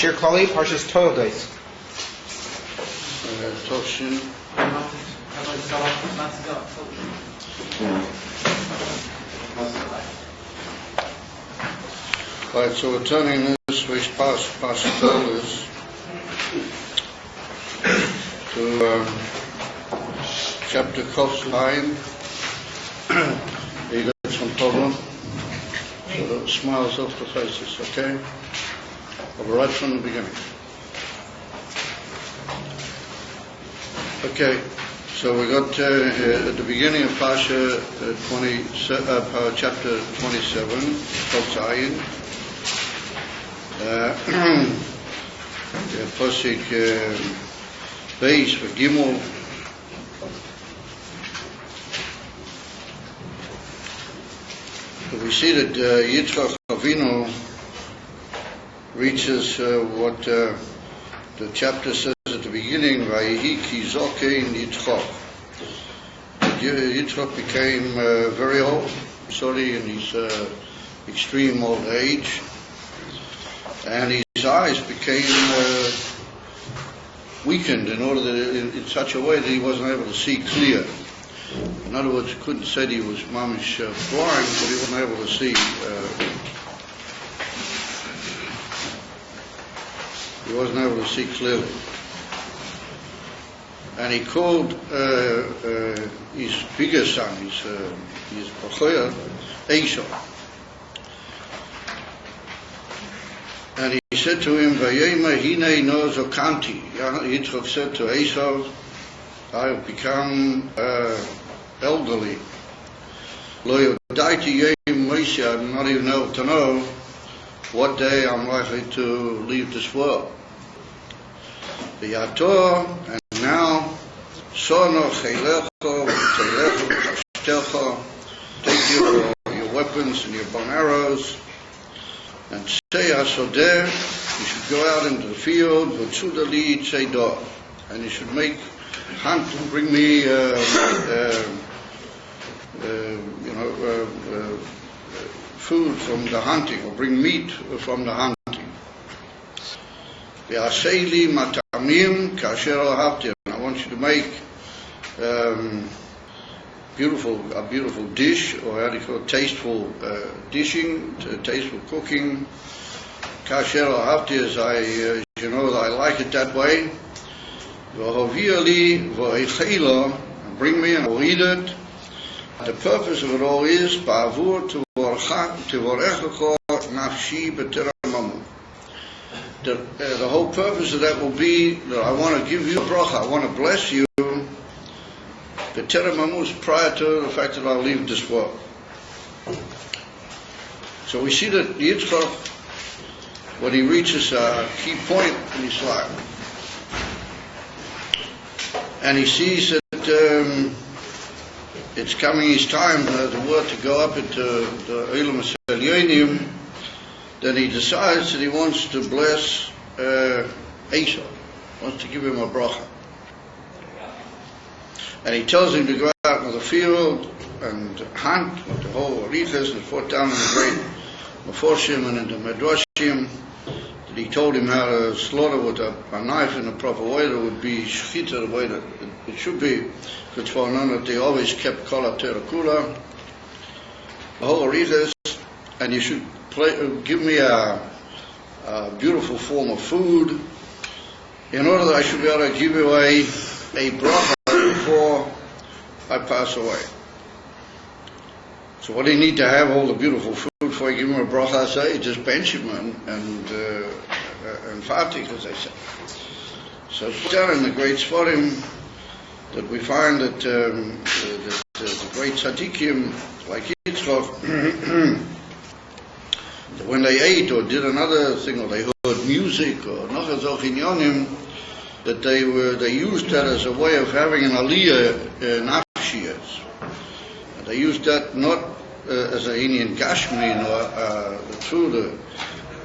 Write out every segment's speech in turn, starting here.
Shir Klali, Parshas Toldos. Toshin. Right, so we're turning this week's Parshas Toldos to chapter Kof's Line. You got some problem? So the smiles off the faces, okay? I'll be right from the beginning. Okay, so we got at the beginning of Parsha chapter 27, Kof's Line. Posik Beis v'Gimel. We see that Yitzchak Avinu reaches what the chapter says at the beginning, Vayihi ki zokein Yitzchak. Yitzchak became very old, sorry, in his extreme old age, and his eyes became weakened in such a way that he wasn't able to see clear. In other words, you couldn't say that he was mamish blind, but he wasn't able to see. He wasn't able to see clearly. And he called his bigger son, his Bachoyer, Esau. And he said to him, Vayema hine no zokanti. Yitzchak said to Esau, I have become elderly. Lo yodaiti yem Moshe, I'm not even able to know what day I'm likely to leave this world. V'yator, and now, sono chelecho v'telecho v'chashtecha, take your weapons and your bow and arrows, and say asodeh, you should go out into the field, v'tzudali tzedor, and you should hunt and bring me food from the hunting, or bring meat from the hunting. V'asei matamim kasher ohavti, and I want you to make a beautiful dish, or how do you call it, tasteful dishing, tasteful cooking. Kasher ohavti, as you know, that I like it that way. V'hoviali v'eichela, bring me and I'll eat it. The purpose of it all is ba'avur tivorechecho nafshi b'terem mamu. The whole purpose of that will be that I want to give you a bracha, I want to bless you b'terem mamu, prior to the fact that I'll leave this world. So we see that Yitzchak, when he reaches a key point in his life, and he sees that it's coming his time, the word to go up into the Olam Elyonim, then he decides that he wants to bless Esau, wants to give him a bracha. And he tells him to go out into the field and hunt with the whole Arichas, and fought down in the great Meforshim and in the Medrashim. He told him how to slaughter with a knife in the proper way that would be shechita, the way that it should be. It's well known that they always kept kol terakula, the whole arichas, and you should give me a beautiful form of food in order that I should be able to give you a bracha before I pass away. So what do you need to have all the beautiful food before you give him a bracha? I say, just bench him and fatik, as I say. So it's down in the great Sforim that we find that the great tzaddikim, like Yitzchak, that when they ate or did another thing, or they heard music or nachazok inyonim, that they used that as a way of having an aliyah nafshiyas. They used that not as an Indian Gashmin, or through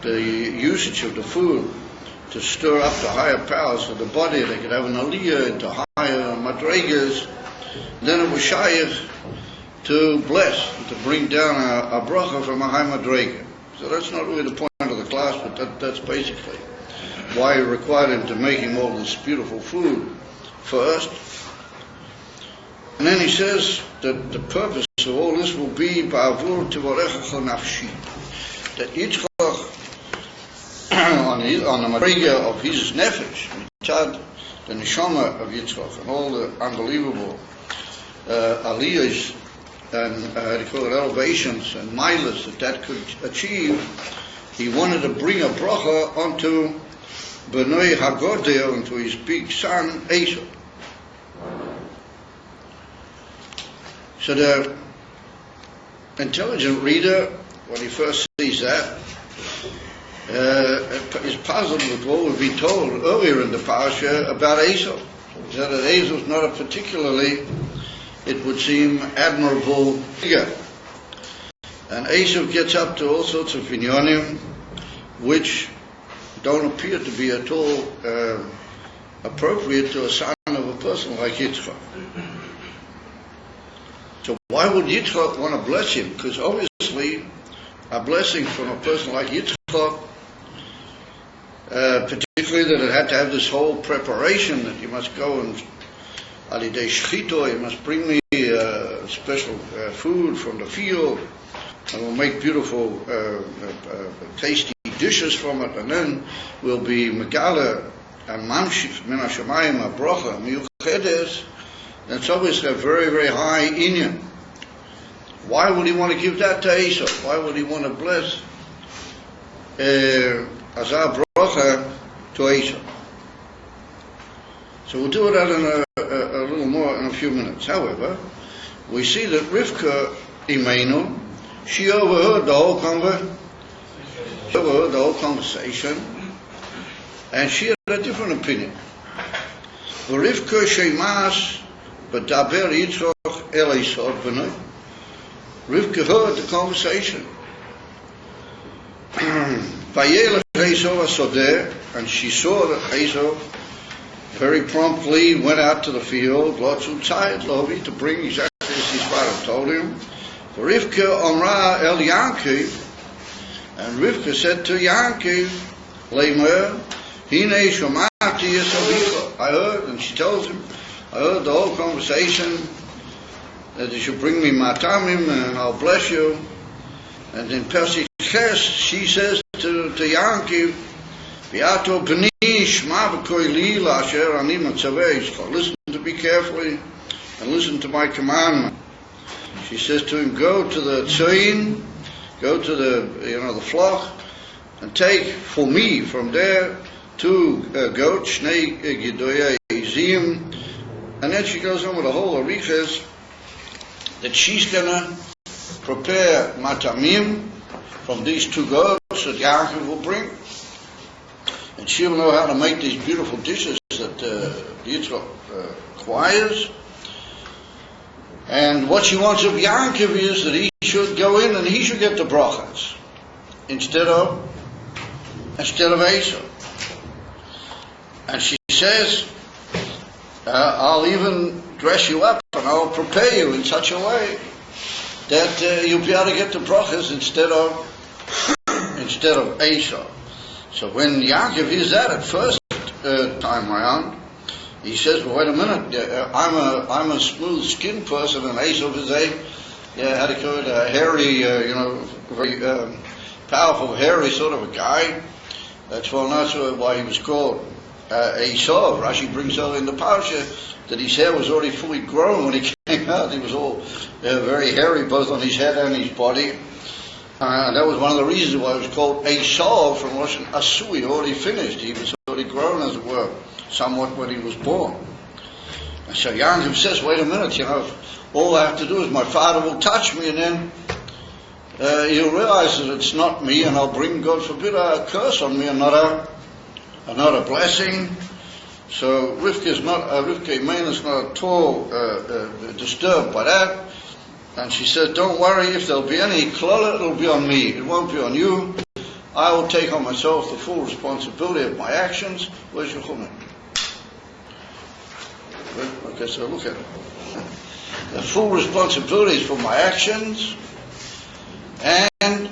the usage of the food to stir up the higher powers of the body. They could have an aliyah into higher madregas. Then it was shaykh to bless, to bring down a bracha from a high madrega. So that's not really the point of the class, but that's basically. why he required him to make him all this beautiful food first. And then he says that the purpose of all this will be ba'avur tivorecha nafshi, that Yitzchak on the madriga of his nefesh, mitzad the neshama of Yitzchak, and all the unbelievable aliyahs and elevations and milas that could achieve, he wanted to bring a bracha onto Bnei Hagodel, onto his big son Esau. So the intelligent reader, when he first sees that, is puzzled with what we've been told earlier in the parasha about Esau. That Esau is not a particularly, it would seem, admirable figure. And Esau gets up to all sorts of inyanim which don't appear to be at all appropriate to a son of a person like Yitzchak. So why would Yitzchak want to bless him? Because obviously a blessing from a person like Yitzchak, particularly that it had to have this whole preparation, that you must go and alidei shchito, you must bring me special food from the field, and we'll make beautiful tasty dishes from it, and then we'll be megala and mamshif min hashamayim bracha miyuchedes. That's obviously a very, very high inyan. Why would he want to give that to Esau? Why would he want to bless azar bracha to Esau? So we'll do it in a little more in a few minutes. However, we see that Rivka Imenu, she overheard the whole conversation, and she had a different opinion. Rivka Shemas b'daber Yitzchak el Esau b'nei. Rivka heard the conversation. Vayelech Esau asodeh, and she saw that Esau very promptly went out to the field, lotzu tzayit lovi, to bring exactly as his father told him. Rivka omra el Yankiv, and Rivka said to Yankiv, Leimer, hine shomati yesavicha. I heard, and she tells him, I heard the whole conversation, that you should bring me matamim and I'll bless you. And in Pesach Ches, she says to Yankiv, V'ato b'ni shma v'koi li la'asher ani matzaveh. Listen to me carefully and listen to my commandment. She says to him, go to the tzayin, go to the the flock, and take for me from there 2 goats, shnei gidoyei izim. And then she goes on with a whole arichas that she's gonna prepare matamim from these 2 goats that Yaakov will bring, and she'll know how to make these beautiful dishes that Yitzchak requires. And what she wants of Yaakov is that he should go in and he should get the brachas instead of Esau. And she says, I'll even dress you up and I'll prepare you in such a way that you'll be able to get the brachas instead of Esau. So when Yaakov hears that at first time around, he says, well, wait a minute, I'm a smooth-skinned person, and Esau is a hairy, very powerful, hairy sort of a guy. That's why he was called Esau. Rashi brings out in the parasha that his hair was already fully grown when he came out. He was all very hairy, both on his head and his body. And that was one of the reasons why it was called Esau from Russian Asui, already finished. He was already grown, as it were, somewhat when he was born. And so Yaakov says, wait a minute, all I have to do is my father will touch me, and then he'll realize that it's not me, and I'll bring, God forbid, a curse on me and not a blessing. So Rivka Imenu is not at all disturbed by that. And she said, don't worry, if there'll be any klala, it'll be on me. It won't be on you. I will take on myself the full responsibility of my actions. Where's your chumash? Okay, so look at it. The full responsibility is for my actions, and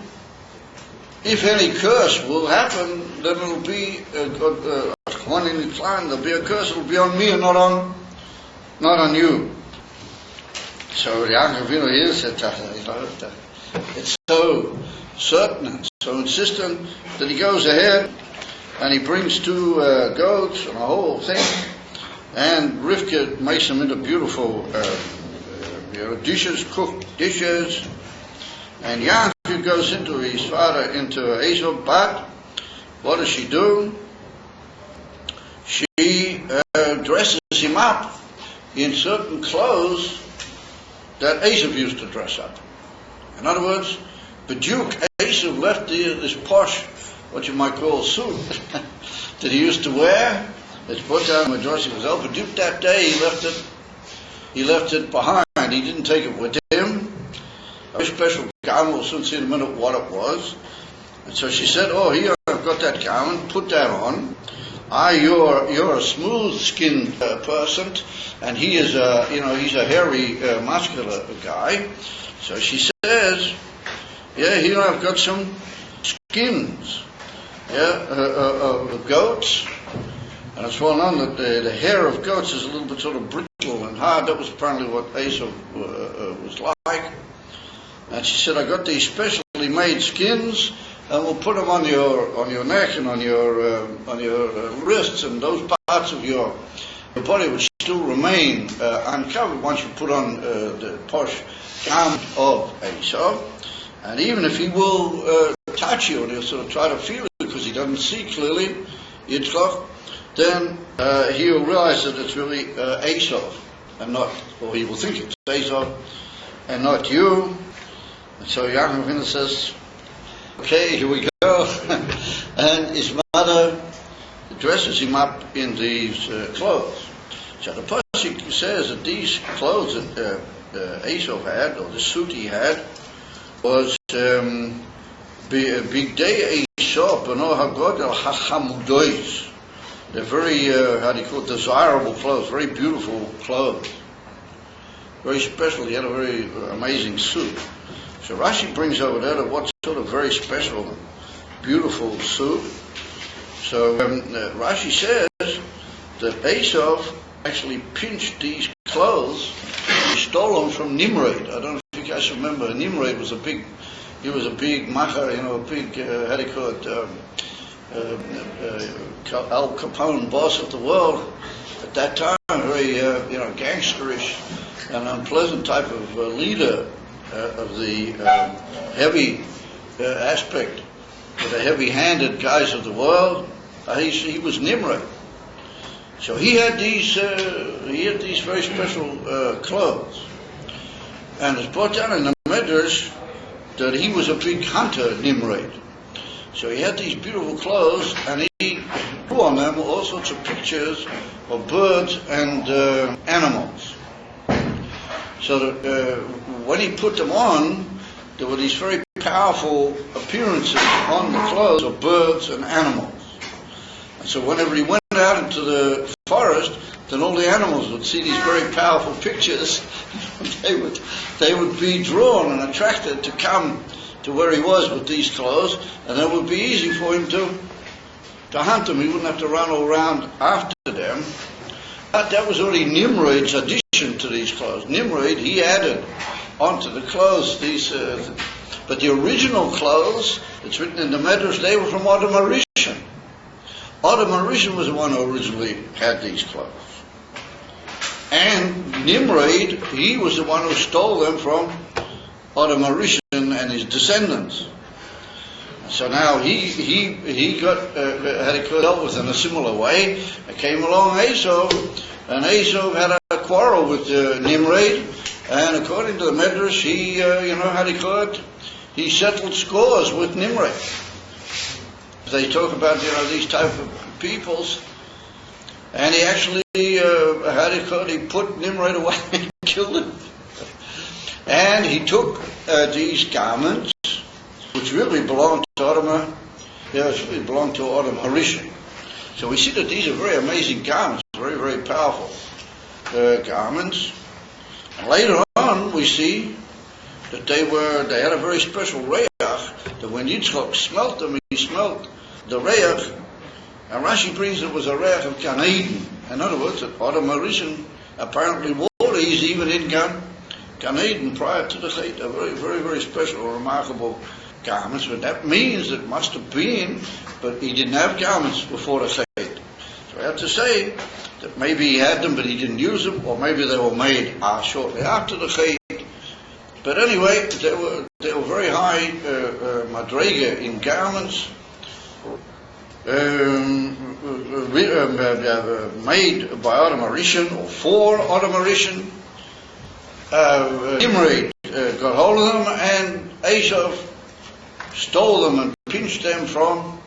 if any curse will happen, then it'll be one in the clan. There'll be a curse. It'll be on me and not on you. So Yaakov Avinu here said, it's so certain and so insistent that he goes ahead and he brings 2 goats and a whole thing, and Rivka makes them into beautiful dishes, cooked dishes, and Yaakov goes into his father, into Esau, but what does she do? She dresses him up in certain clothes that Esau used to dress up. In other words, B'diuk, Esau left this posh, what you might call suit, that he used to wear. It's put down in the Midrash. It was B'diuk that day. He left it behind. He didn't take it with him. A very special garment. We'll soon see in a minute what it was. And so she said, "Oh, here I've got that garment. Put that on. You're a smooth-skinned person, and he is he's a hairy, muscular guy." So she says, "Yeah, here I've got some skins, of goats, and it's well known that the hair of goats is a little bit sort of brittle and hard. That was apparently what Esau was like." And she said, "I got these specially made skins, and we'll put them on your neck and on your wrists, and those parts of your body would still remain uncovered once you put on the posh garment of Esau. And even if he will touch you and he'll sort of try to feel it because he doesn't see clearly, Yitzchak, then he'll realize that it's really Esau and not, or he will think it's Esau and not you." And so Yaakov Avinu says, "Okay, here we go." And his mother dresses him up in these clothes. So the pasuk says that these clothes that Esau had, or the suit he had, was bigdei Esau b'no hagodel hachamudois. They're very, desirable clothes, very beautiful clothes, very special. He had a very amazing suit. So Rashi brings over there that what sort of very special, beautiful suit. So Rashi says that Esau actually pinched these clothes. He stole them from Nimrod. I don't know if you guys remember. Nimrod was a big macher, a big, Al Capone boss of the world at that time. Very, gangsterish and unpleasant type of leader of the heavy aspect of the heavy-handed guys of the world. He was Nimrod. So he had these very special clothes, and it's brought down in the Midrash that he was a big hunter, Nimrod. So he had these beautiful clothes, and he drew on them all sorts of pictures of birds and animals. So that when he put them on, there were these very powerful appearances on the clothes of birds and animals. And so whenever he went out into the forest, then all the animals would see these very powerful pictures. They would be drawn and attracted to come to where he was with these clothes, and it would be easy for him to hunt them. He wouldn't have to run all around after them. But that was already Nimrod's addition to these clothes. Nimrod, he added onto the clothes these, but the original clothes, it's written in the Midrash, they were from Adam HaRishon. Adam HaRishon was the one who originally had these clothes. And Nimrod, he was the one who stole them from Adam HaRishon and his descendants. So now he got dealt with in a similar way. It came along Esau, and Esau had a quarrel with Nimrod, and according to the Midrash, he settled scores with Nimrod. They talk about these type of peoples, and he actually he put Nimrod away and killed him. And he took these garments, which really belonged to Adam HaRishon. So we see that these are very amazing garments, very, very powerful garments. And later on, we see that they had a very special rayach. reach, that when Yitzchak smelt them, he smelt the reach, and Rashi brings it was a reach of Gan Eden. In other words, that Adam Rishon apparently wore these even in Gan Eden prior to the Chet, a very, very, very special, remarkable garments. But that means it must have been, but he didn't have garments before the Chet. So I have to say that maybe he had them, but he didn't use them, or maybe they were made shortly after the Chet. But anyway, they were very high madrega in garments, made by Adam Rishon or for Adam Rishon. Nimrod got hold of them, and Esav stole them and pinched them from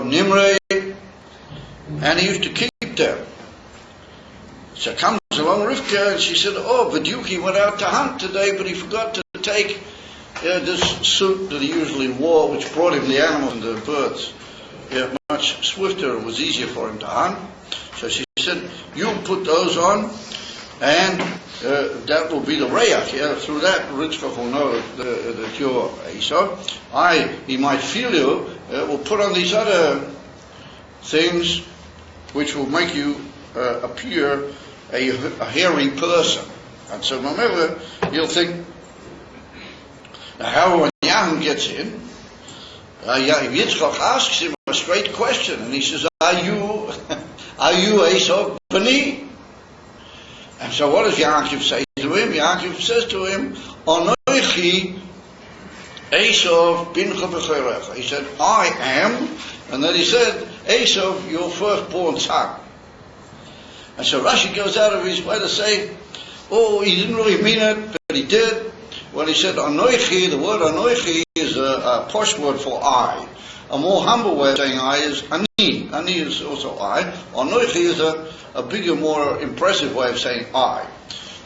Nimrod, and he used to keep them. So comes along Rivka, and she said, "Oh, Baduki went out to hunt today, but he forgot to take this suit that he usually wore, which brought him the animals and the birds much swifter. It was easier for him to hunt." So she said, "You put those on, and that will be the reach." Through that, Yitzchak will know that you're Esau. He might feel you. Will put on these other things, which will make you appear a hairy person. And so remember, you'll think, now how when Yaakov gets in, Yitzchak asks him a straight question, and he says, are you Esau Bani? And so what does Yaakov say to him? Yaakov says to him, Anoichi Esau bincha b'chorecha. He said, I am, and then he said, Esau, your firstborn son. And so Rashi goes out of his way to say, oh, he didn't really mean it, but he did. When he said Anoichi, the word Anoichi is a posh word for I. A more humble way of saying I is Ani. Ani is also I. Anoichi is a bigger, more impressive way of saying I.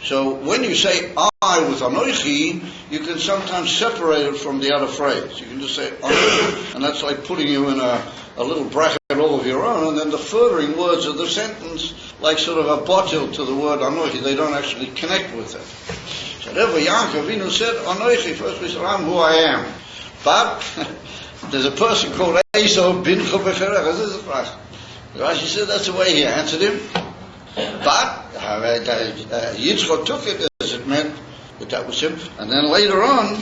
So when you say I with Anoichi, you can sometimes separate it from the other phrase. You can just say Anoichi, and that's like putting you in a little bracket all of your own, and then the furthering words of the sentence, like sort of a bottle to the word Anoichi, they don't actually connect with it. So therefore Yaakov Avinu said, Anoichi, first we said, I'm who I am. But there's a person called Esau bincha b'chorecha. Rashi said that's the way he answered him. But Yitzchak took it as it meant that was him. And then later on,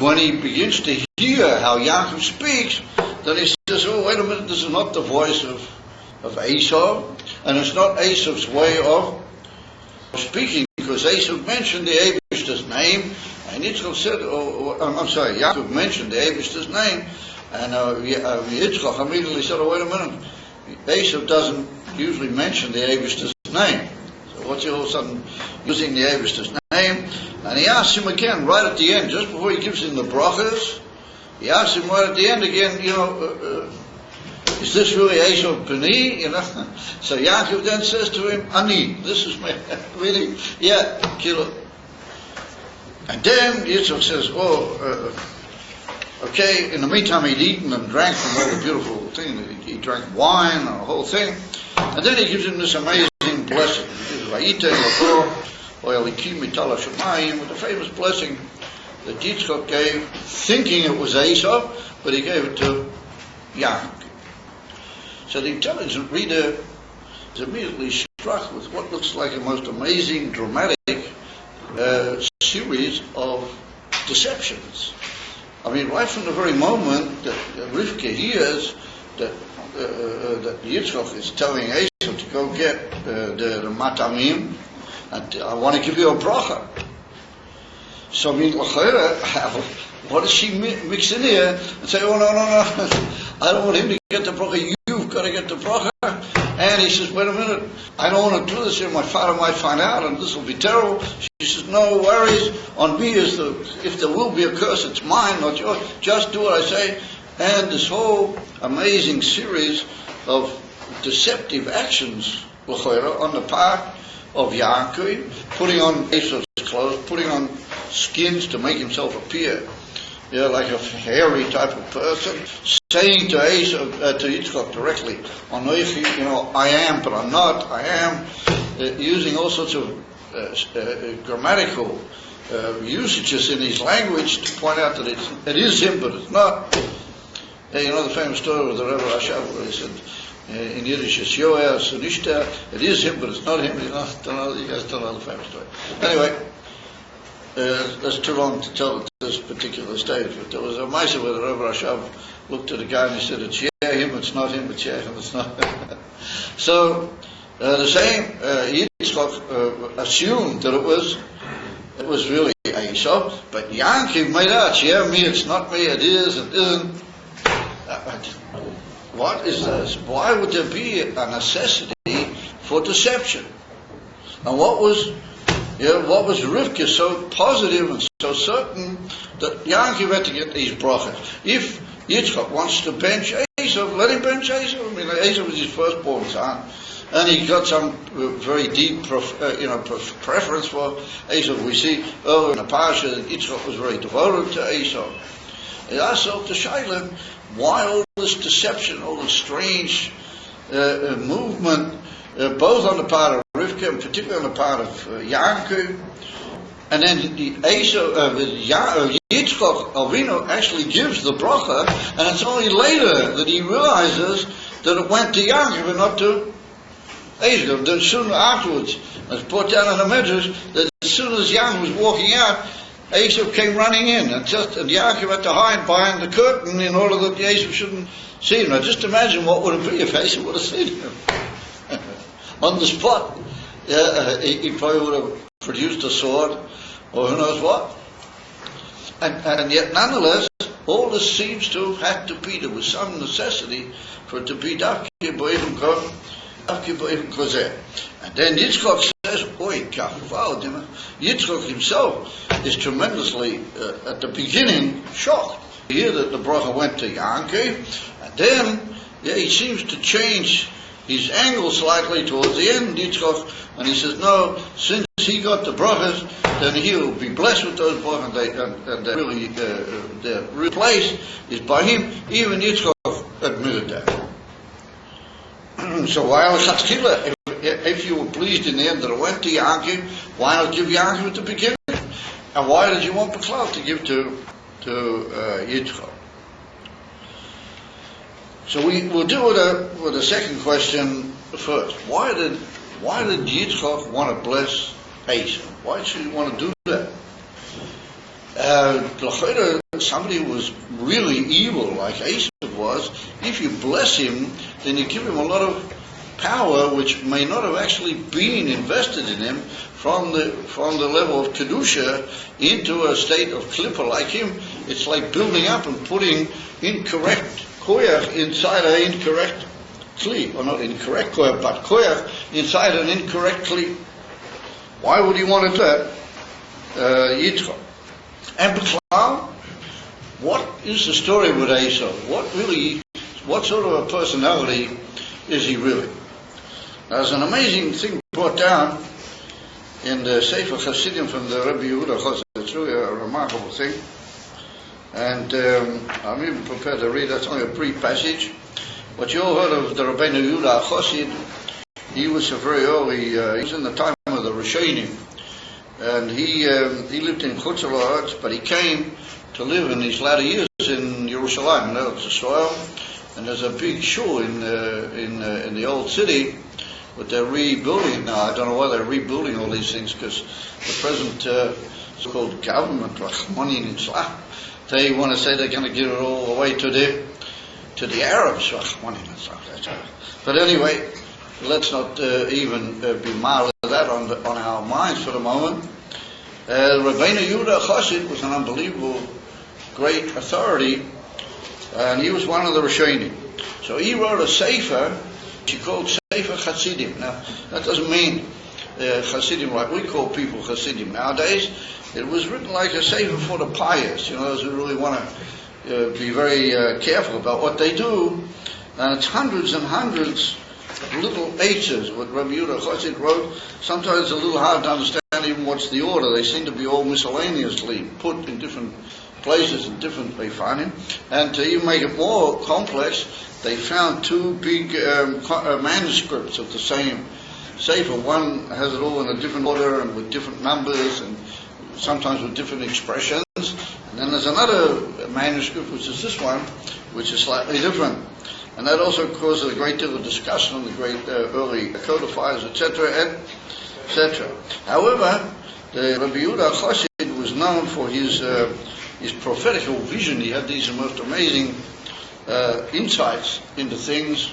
when he begins to hear how Yaakov speaks, then he says, oh, wait a minute, this is not the voice of Esau, and it's not Esau's way of speaking, because Esau mentioned the Eibishter's name, and Yitzchak said, Yaakov mentioned the Eibishter's name, and Yitzchak immediately said, oh, wait a minute, Esau doesn't usually mention the Eibishter's name. So what's he all of a sudden using the Eibishter's name? And he asks him again, right at the end, just before he gives him the brachas, he asks him right at the end again, is this really Esau B'ni? So Yaakov then says to him, Ani, this is me. Really? Yeah, kilo. And then Yitzchak says, okay, in the meantime he'd eaten and drank from all the beautiful thing. He drank wine and the whole thing. And then he gives him this amazing blessing. He gives with the famous blessing that Yitzchak gave, thinking it was Esau, but he gave it to Yaakov. So the intelligent reader is immediately struck with what looks like a most amazing, dramatic series of deceptions. I mean, right from the very moment that Rivka hears that Yitzchak is telling Esau to go get the matamim, and I want to give you a bracha. So I mean, what does she mix in here and say, oh no, I don't want him to get the bracha, you've got to get the bracha. And he says, wait a minute, I don't want to do this here, my father might find out and this will be terrible. She says, no worries, on me if there will be a curse, it's mine, not yours, just do what I say. And this whole amazing series of deceptive actions on the part of Yaakov, putting on Esau's clothes, putting on skins to make himself appear like a hairy type of person, saying to Yitzchak directly, I am, but I'm not, I am, using all sorts of grammatical usages in his language to point out that it is him, but it's not. You know the famous story with the Rebbe Rashav, where he said in Yiddish, it's Yoel, Sunishta, it is him, but it's not him. You guys don't know the famous story. Anyway, that's too long to tell at this particular stage, but there was a Maisa where the Rebbe Rashav looked at the guy and he said, it's yeah him, it's not him, it's yeah him, it's not him. So, the same Yitzchak assumed that it was really Esau, but Yankov made out, yeah, me, it's not me, it is, it isn't. What is this? Why would there be a necessity for deception? And what was Rivka so positive and so certain that Yankov had to get these brachas? If Yitzchak wants to bench Esau, let him bench Esau. I mean, Esau was his firstborn son, and he got some very deep, preference for Esau. We see earlier in the parasha that Yitzchak was very devoted to Esau. He asked himself to Shaila, why all this deception, all this strange movement, both on the part of Rivka and particularly on the part of Yankov, and then Yitzchak Avinu actually gives the bracha, and it's only later that he realizes that it went to Yankov and not to Esau. Then soon afterwards, it's brought down in the Midrash that as soon as Yankov was walking out, Esau came running in, and Yaakov had to hide behind the curtain in order that Esau shouldn't see him. Now just imagine what would it be if Esau would have seen him on the spot. He probably would have produced a sword, or who knows what. And yet nonetheless, all this seems to have had to be, there was some necessity for it to be Dafki Bo'evim Kozeh. And then Yitzchak says, Yitzchak himself is tremendously, at the beginning, shocked to hear that the bracha went to Yankov, and then he seems to change his angle slightly towards the end, Yitzchak, and he says, no, since he got the brachas, then he will be blessed with those brachas, and really, the real place is by him. Even Yitzchak admitted that. So why Lechatchila? If you were pleased in the end that it went to Yankov, why not give Yankov at the beginning? And why did you want Bechlal to give to Yitzchak? So we'll deal with the second question first. Why did Yitzchak want to bless Esau? Why should he want to do that? Somebody who was really evil like Esau was, if you bless him, then you give him a lot of power which may not have actually been invested in him from the level of Kedusha into a state of Klippa like him. It's like building up and putting incorrect koyach inside an incorrect kli, or not incorrect koyach, but koyach inside an incorrect kli. Why would he want to do that? Yitzchak. And Bechlal, what is the story with Esau? What sort of a personality is he really? There's an amazing thing brought down in the Sefer Chassidim from the Rebbe Yehuda Chosed. It's really a remarkable thing. And I'm even prepared to read, that's only a brief passage. But you all heard of the Rabbeinu Yehuda Chosid. He was a very early, he was in the time of the Rishonim. And he lived in Chutz La'aretz, but he came to live in his latter years in Yerushalayim, in Eretz Yisrael. And there's a big shul in the old city, but they're rebuilding now. I don't know why they're rebuilding all these things, because the present so-called government, Rahmanin Islam, they want to say they're going to give it all away to the Arabs, Rahmanin Islam. But anyway, let's not even be mild of that on our minds for the moment. Rabbeinu Yehuda Chosid was an unbelievable great authority, and he was one of the Rishonim. So he wrote a sefer, which he called Sefer Chassidim. Now, that doesn't mean Chassidim like we call people Chassidim nowadays. It was written like a sefer for the pious, those who really want to be very careful about what they do. And it's hundreds and hundreds of little H's, what Rabbi Yehuda Chosid wrote. Sometimes it's a little hard to understand even what's the order. They seem to be all miscellaneously put in different places and different they find him. And to even make it more complex, they found two big manuscripts of the same sefer. One has it all in a different order and with different numbers, and sometimes with different expressions. And then there's another manuscript, which is this one, which is slightly different. And that also causes a great deal of discussion on the great early codifiers, etc., etc. However, the Rabbi Yehuda Chassid was known for his prophetical vision. He had these most amazing insights into things,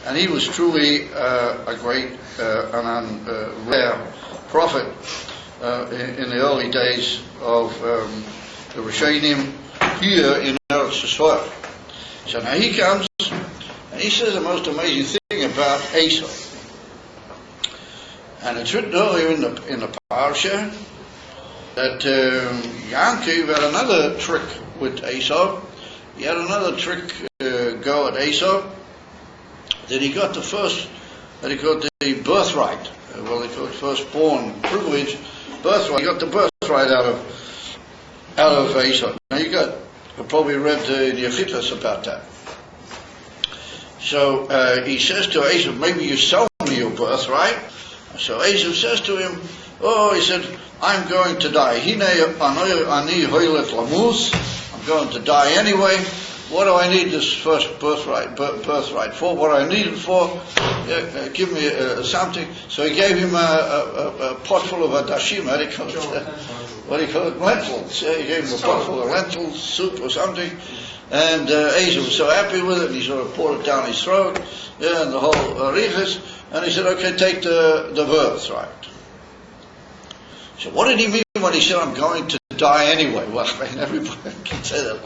and he was truly a great and rare prophet in the early days of the Rishonim here in Eretz Yisrael. So now he comes and he says the most amazing thing about Esau. And it's written earlier in the parsha that Yankov had another trick with Esau. He had another trick go at Esau, that he got the birthright. Well, they call it firstborn privilege, birthright. He got the birthright out of Esau. Now you probably read the Yechidus about that. So he says to Esau, maybe you sell me your birthright. So Esau says to him, he said, I'm going to die. I'm going to die anyway. What do I need this first birthright for? What do I need it for? Give me something. So he gave him a pot full of adashim. What do you call it? Lentils. He gave him a pot full of lentil soup or something. And Esau was so happy with it, and he sort of poured it down his throat, and the whole arichas. And he said, okay, take the birthright. So what did he mean when he said, I'm going to die anyway? Well, I mean, everybody can say that.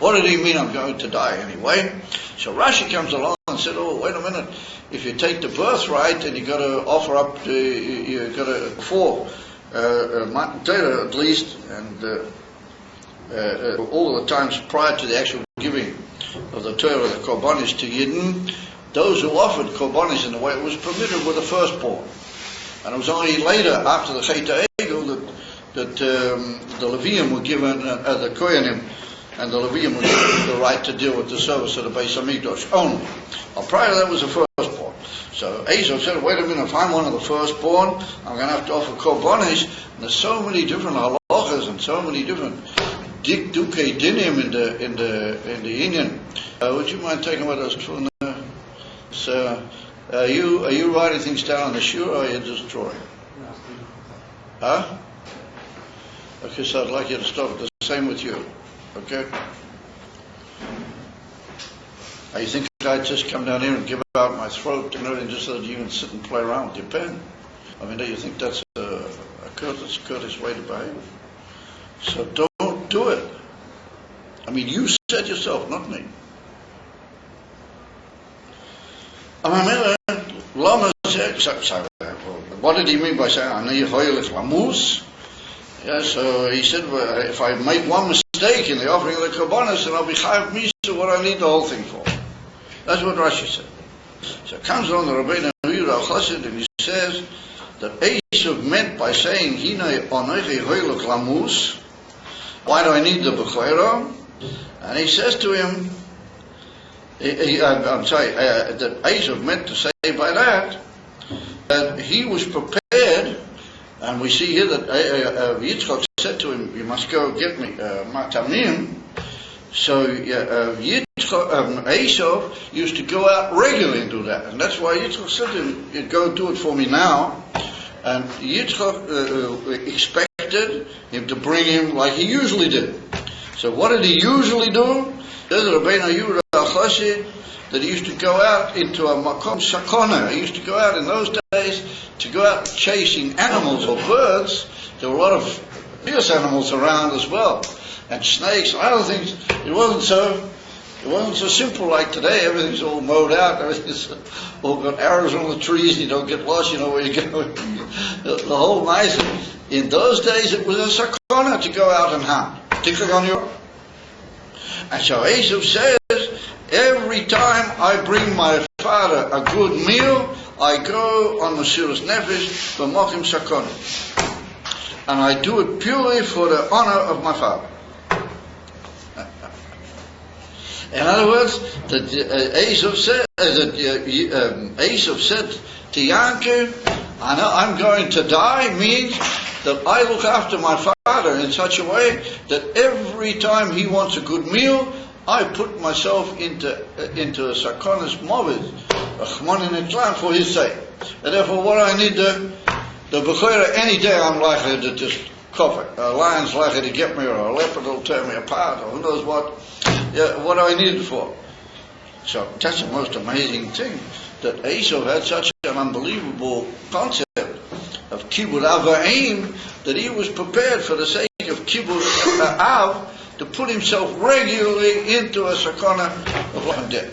What did he mean, I'm going to die anyway? So Rashi comes along and said, wait a minute. If you take the birthright, then you've got to offer up, you've got to, 4 Matan Torah at least, and all the times prior to the actual giving of the Torah, the Korbanis to Yidden, those who offered Korbanis in the way it was permitted were the firstborn. And it was only later, after the Chet HaEgel, that the Levium were given, the Kohanim and the Levium were given the right to deal with the service of the Beis HaMikdash only. Well, prior to that was the firstborn. So Esau said, wait a minute, if I'm one of the firstborn, I'm going to have to offer Korbanis. And there's so many different halachas and so many different dikdukei dinim in the Indian. Would you mind taking with us from the... So, are you writing things down on the shur, or are you just drawing? Huh? Okay, so I'd like you to stop it. The same with you. Okay? You think I'd just come down here and give out my throat and everything just so that you can sit and play around with your pen? I mean, do you think that's a courteous way to behave? So don't do it. I mean, you said yourself, not me. What did he mean by saying, Ani hoylech lamus? Yeah, so he said, well, if I make one mistake in the offering of the Korbanos, then I'll be chayav misa, what I need the whole thing for. That's what Rashi said. So it comes on the Rabbeinu Yehuda Chassid, and he says that Esau meant by saying, Hine onechi hoylech lamus, why do I need the Bechorah? And he says to him, that Esau meant to say by that he was prepared, and we see here that Yitzchak said to him, you must go get me matamim. So Esau used to go out regularly and do that, and that's why Yitzchak said to him, go do it for me now. And Yitzchak expected him to bring him like he usually did. So what did he usually do? There's Rabbeinu Yehuda Chassid, that he used to go out into a makom sakona. He used to go out in those days to go out chasing animals or birds. There were a lot of fierce animals around as well, and snakes and other things. It wasn't so simple like today. Everything's all mowed out. Everything's all got arrows on the trees. You don't get lost. You know where you're going. The whole nice. In those days, it was a sakona to go out and hunt, particularly on your. And so Esau says, every time I bring my father a good meal, I go on Mesiras Nefesh for Mochim Sakon. And I do it purely for the honor of my father. In other words, that Esau said to Yankov, I know I'm going to die, means that I look after my father in such a way that every time he wants a good meal, I put myself into a sakonis movid, a chmonin itlan for his sake. And therefore, what I need the bechora, any day I'm likely to just cover. A lion's likely to get me, or a leopard will tear me apart, or who knows what. Yeah, what do I need it for? So that's the most amazing thing, that Esau had such an unbelievable concept of kibbud avayim, that he was prepared for the sake of kibbud av to put himself regularly into a sakana of life and death.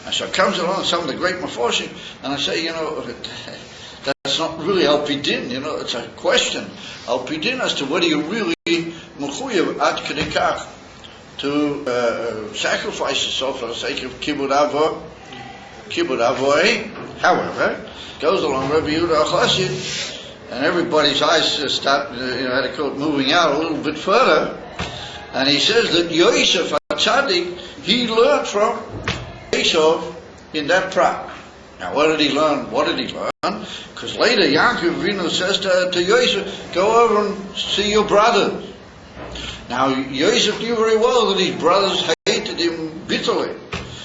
And so it comes along some of the great maforshim, and I say, that's not really al pidin, it's a question al pidin as to whether you really mechuyev ad kedekach to sacrifice yourself for the sake of kibbud avoy. However, goes along Rabbi Yehuda Chassid, and everybody's eyes start, moving out a little bit further, and he says that Yosef HaTzadik, he learned from Esau in that prat. Now, what did he learn? Because later Yaakov Avinu says to Yosef, go over and see your brothers. Now, Yosef knew very well that his brothers hated him bitterly.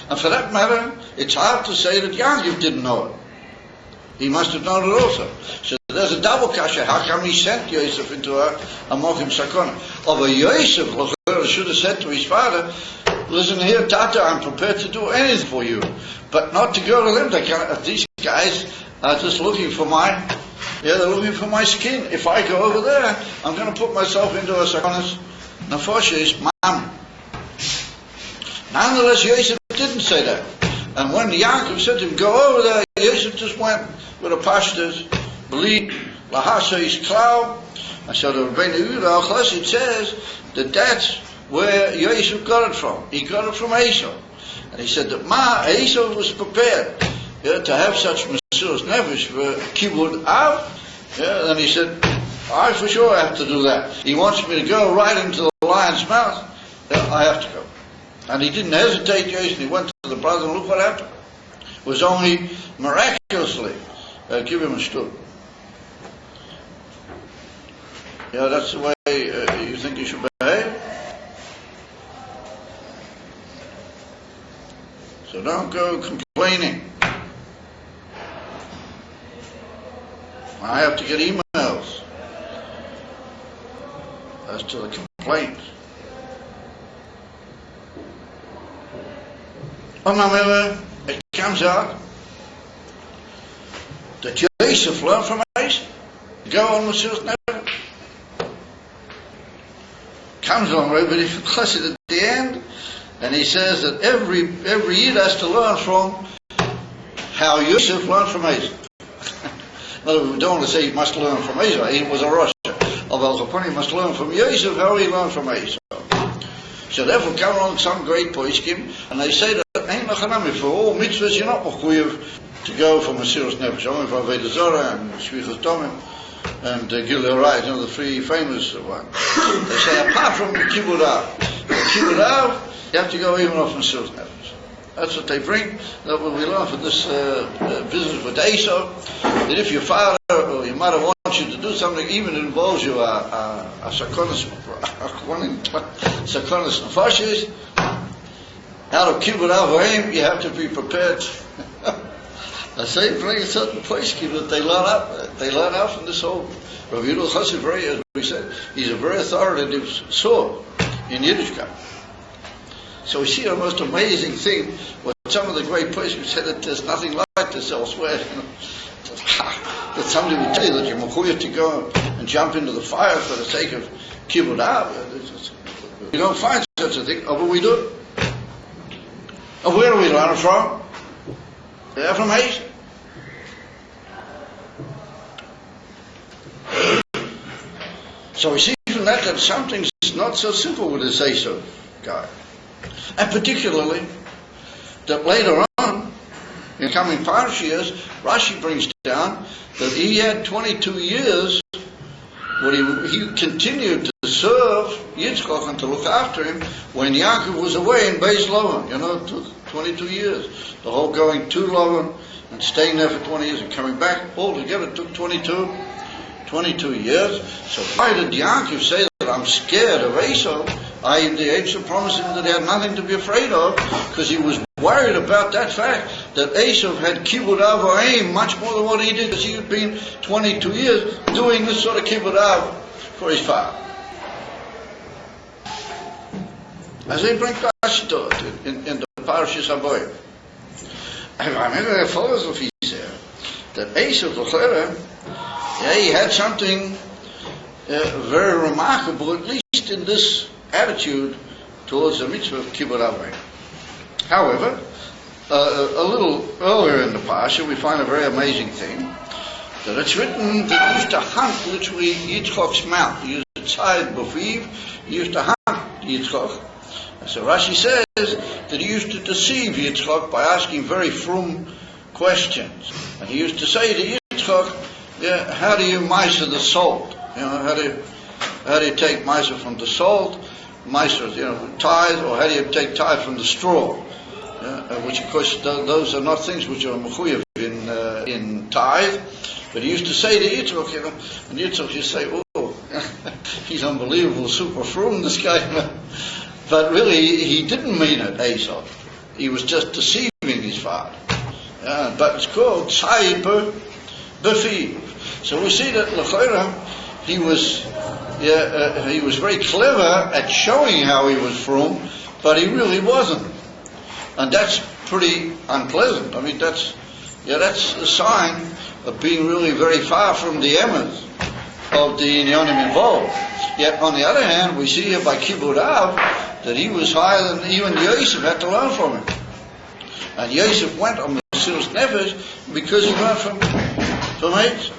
And for that matter, it's hard to say that Yaakov didn't know it. He must have known it also. So there's a double kasha. How come he sent Yosef into a mochim sakona? Although Yosef should have said to his father, listen here, Tata, I'm prepared to do anything for you, but not to go to them. These guys are just looking for they're looking for my skin. If I go over there, I'm going to put myself into a sakonas nefoshes mam. Nonetheless, Yosef didn't say that. And when Yaakov said to him, go over there, Yosef just went with a pashtas, believe, lahasa is cloud. And so the Rebbeinu Yehuda Chassid says that that's where Yosef got it from. He got it from Esau. And he said that Esau was prepared to have such mesiras nefesh for kibbud av. And he said, I for sure have to do that. He wants me to go right into the lion's mouth. I have to go. And he didn't hesitate, Yosef. He went to the brother, and look what happened. It was only miraculously give him a stood. That's the way you think you should behave. So don't go complaining. I have to get emails as to the complaints. It comes out that Yosef learned from Esau. Go on with Mesiras Nefesh. Comes along Rabbi Chassid at the end, and he says that every Yid has to learn from how Yosef learned from Esau. In other words, we don't want to say he must learn from Esau. He was a Rosh. Although he must learn from Yosef how he learned from Esau. So therefore come along some great poskim, and they say that for all mitzvahs you're not mechuyev to go for Mesiras Nefesh, only for Avodah Zarah and Shvichas Domim and Gilui Arayos, the three famous ones. They say apart from kibbud av, you have to go even off Mesiras Nefesh. That's what they bring. That's what we learn from this business with Esau, that if your father or your mother wants you to do something, even it involves you a sakonis nefashis, out of kibbud avayim, you have to be prepared. I say, bring a certain place that they learn out from this whole. Rabbi Yehuda Chassid, as we said, he's a very authoritative source in Yiddishkeit. So we see a most amazing thing. What some of the great places said that there's nothing like this elsewhere. That somebody would tell you that you're mechuyev to go and jump into the fire for the sake of kibbud av. You don't find such a thing, but we do. And where do we learn it from? From Esau. So we see from that something's not so simple with this Esau guy. And particularly, that later on, in coming parashiyos, Rashi brings down that he had 22 years where he continued to serve Yitzchak and to look after him when Yaakov was away in Beis Lavan. It took 22 years. The whole going to Lavan and staying there for 20 years and coming back, altogether took 22 22 years. So why did Yaakov say that I'm scared of Esau? The angel promised him that he had nothing to be afraid of, because he was worried about that fact that Esau had kibbud av v'aim much more than what he did, because he had been 22 years doing this sort of kibbud av for his father. As they bring Rashi to it in the Parashas Haboim. I remember the philosophy there that Esau, he had something very remarkable, at least in this attitude towards the mitzvah of kibbud av v'aim. However, a little earlier in the Parsha, we find a very amazing thing, that it's written that he used to hunt literally Yitzchok's mouth. He used to tzayid b'fiv, he used to hunt Yitzchok. And so Rashi says that he used to deceive Yitzchok by asking very frum questions. And he used to say to Yitzchok, how do you measure the salt? How do you take measure from the salt? Measure, tithe, or how do you take tithe from the straw? Which of course those are not things which are mechuyev in tithe. But he used to say to Yitzchok, and Yitzchok used to say, oh, he's unbelievable, super frum, this guy. But really, he didn't mean it, Esau. He was just deceiving his father. But it's called tzayid b'fiv. So we see that l'chorah, he was very clever at showing how he was frum, but he really wasn't. And that's pretty unpleasant. I mean, that's a sign of being really very far from the emes of the inyanim involved. Yet on the other hand, we see here by kibbud av that he was higher than even Yosef had to learn from him. And Yosef went on Mesiras Nefesh because he learned from Esau.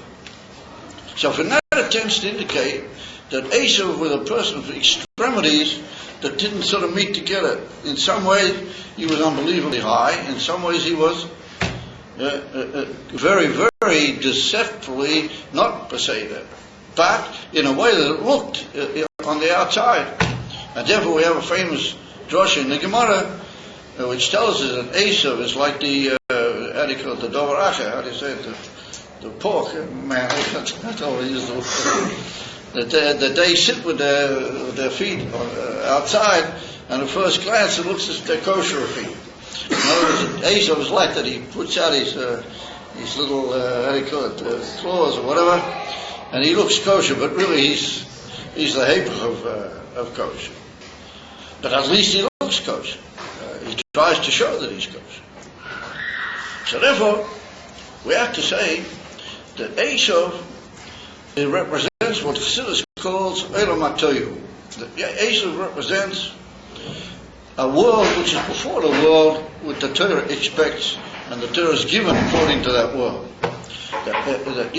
So from that it tends to indicate that Esau was a person of extremities that didn't sort of meet together. In some ways he was unbelievably high, in some ways he was very, very deceptively not Peseder, but in a way that it looked on the outside. And therefore we have a famous drasha in the Gemara which tells us that Esau is like the how do you call it, the dover acher, how do you say it, the pork man. That's all we use that they sit with their feet outside, and at first glance it looks as if they're kosher feet. In other words, Esau is like that. He puts out his little how do you call it, claws or whatever, and he looks kosher, but really he's the hepech of kosher. But at least he looks kosher. He tries to show that he's kosher. So therefore, we have to say that Esau, it represents what Chassidus calls Olam HaTohu. Esau represents a world which is before the world which the Torah expects, and the Torah is given according to that world. That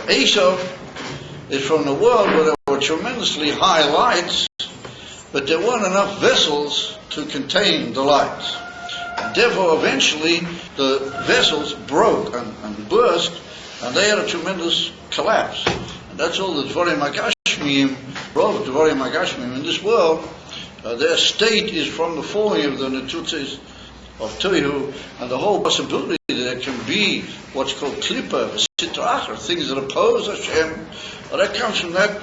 Esau is from the world where there were tremendously high lights, but there weren't enough vessels to contain the lights. And therefore, eventually, the vessels broke and burst, and they had a tremendous collapse. And that's all the Dvarim HaGashmiyim, all the Dvarim HaGashmiyim in this world, their state is from the falling of the Netzutzes of Tohu, and the whole possibility that there can be what's called Klippa, Sitra Achra, things that oppose Hashem, that comes from that,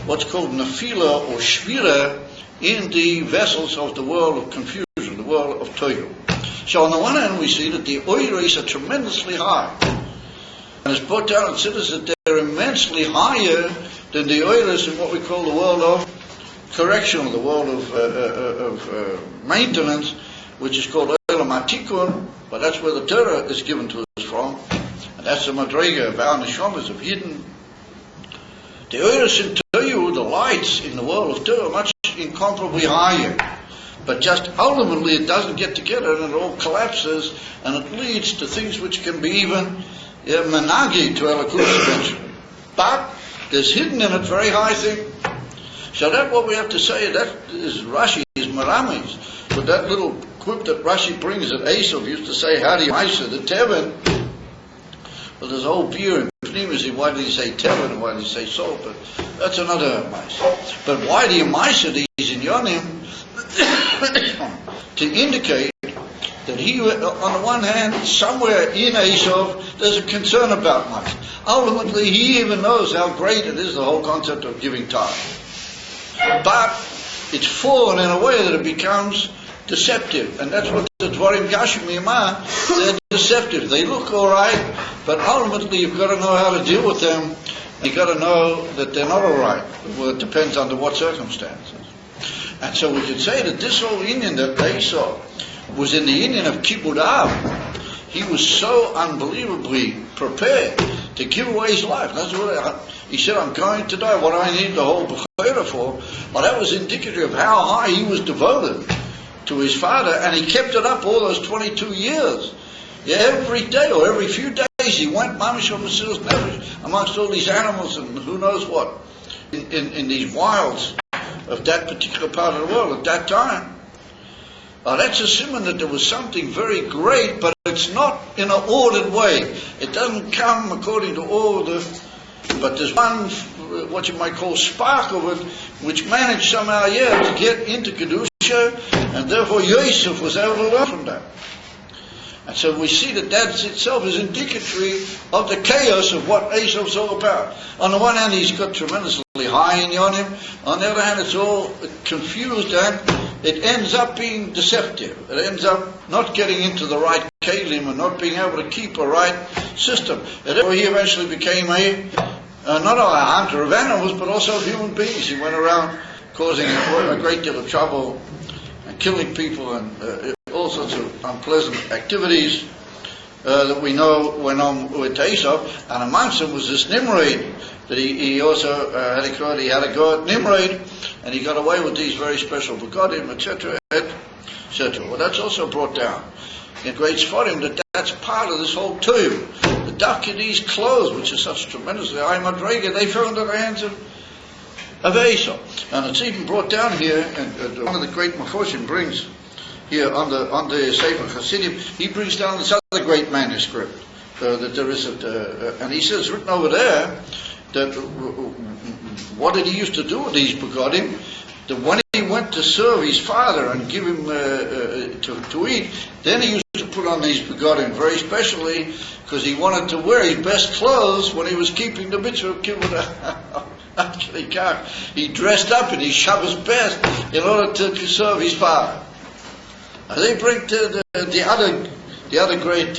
what's called Nefila or Shvira, in the vessels of the world of confusion, the world of Tohu. So on the one hand we see that the oiros are tremendously high. And it's brought down and said that they're immensely higher than the oiros in what we call the world of correction, the world of maintenance, which is called Olam HaTikun, but that's where the Torah is given to us from. And that's the Madrega of our Neshamas of Yidden. The oiros in Tohu, the lights in the world of Torah, are much incomparably higher. But just ultimately it doesn't get together and it all collapses, and it leads to things which can be even menagi to Elokus eventually. But there's hidden in it very high thing. So that's what we have to say. That is Rashi's Maramis. But that little quip that Rashi brings that Esau used to say, how do you measure the Tevin? Well, there's a whole beer in Pneumacy. Why did he say Tevin and why did he say salt? But that's another measure. But why do you measure these in Yonim? To indicate that he, on the one hand, somewhere in Esau, there's a concern about money. Ultimately, he even knows how great it is, the whole concept of giving time. But it's fallen in a way that it becomes deceptive, and that's what the Dvarim Gashmi are. They're deceptive. They look all right, but ultimately you've got to know how to deal with them. You've got to know that they're not all right. Well, it depends under what circumstances. And so we could say that this whole Indian that Esau was in the Indian of Kibbud Av. He was so unbelievably prepared to give away his life. That's what he said, I'm going to die. What do I need the whole Bechorah for? Well, that was indicative of how high he was devoted to his father, and he kept it up all those 22 years. Yeah, every day or every few days he went mamish on Mesilas Nefesh amongst all these animals and who knows what in these wilds of that particular part of the world at that time. That's a simon that there was something very great, but it's not in an ordered way. It doesn't come according to order, but there's one, what you might call, spark of it, which managed somehow, to get into Kedusha, and therefore Yosef was able to learn from that. And so we see that that itself is indicatory of the chaos of what Esau's all about. On the one hand, he's got tremendously high in Yonim. On the other hand, it's all confused, and it ends up being deceptive. It ends up not getting into the right kalim and not being able to keep a right system. And therefore, he eventually became not only a hunter of animals, but also of human beings. He went around causing a great deal of trouble and killing people and all sorts of unpleasant activities that we know went on with Esau. And amongst them was this Nimrod, that he also had a god Nimrod, and he got away with these very special begodim, etc., etc. Well, that's also brought down in great Sforim, that's part of this whole tube. The Dafka, these clothes, which are such tremendously high madrega, they fell into the hands of Esau. And it's even brought down here, and one of the great Meforshim brings here on the Sefer Hasidim, he brings down this other great manuscript that there is, and he says written over there that what did he used to do with these begodim? That when he went to serve his father and give him to eat, then he used to put on these begodim very specially because he wanted to wear his best clothes when he was keeping the mitzvah of kibbud. He dressed up in his Shabbos best in order to serve his father. They bring the other great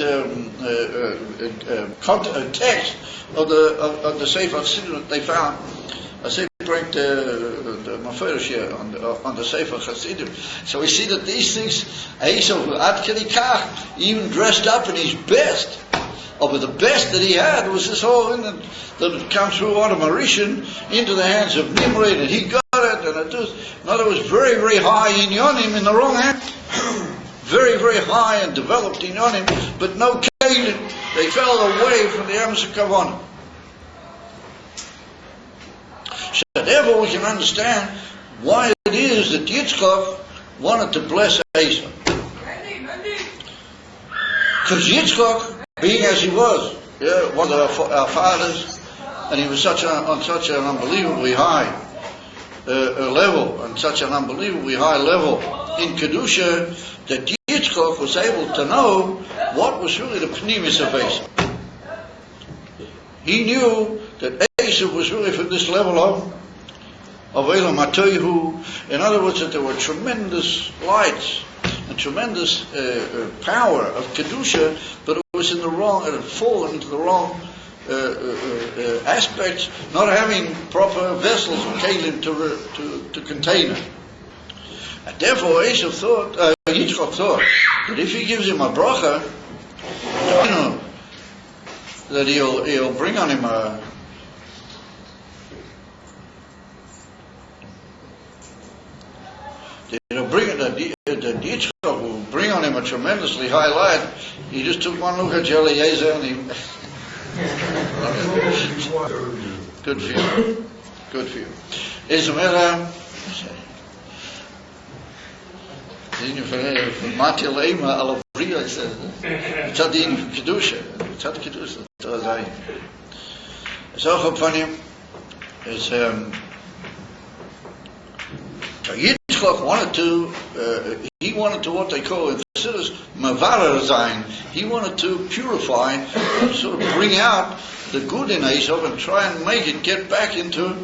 text of the Sefer Hasidim that they found. They bring the Mefurish here on the Sefer Hasidim. So we see that these things, Esau, Ad Kedi Kach, even dressed up in his best. But the best that he had was this whole thing that had come through on a Mauritian into the hands of Nimrod, and he got it, and it was, in other words, very, very high in Yonim in the wrong hand. Very, very high and developed in Yonim, but no Kalim. They fell away from the Amos of Kavanah. So therefore we can understand why it is that Yitzchak wanted to bless Esau. Because Yitzchak, being as he was, one of our fathers, and he was on such an unbelievably high level, and such an unbelievably high level in Kedusha, that Yitzchak was able to know what was really the pnimis of Esau. He knew that Esau was really from this level of Elam HaTohu. In other words, that there were tremendous lights and tremendous power of Kedusha, but it was in the wrong, it had fallen into the wrong aspects, not having proper vessels or kalim to contain it. And therefore Yitzchak thought that if he gives him a bracha, that he'll bring on him a that Yitzchak will bring on him a tremendously high light. He just took one look at Eliezer and he good for you. Good for you. Ismera Mati Leima Alavria says Tzadin Kedusha. Tzad Kedusha. So upon him is Yitzchak wanted to what they call in Mavarer Zayin. He wanted to purify, sort of bring out the good in Esav and try and make it get back into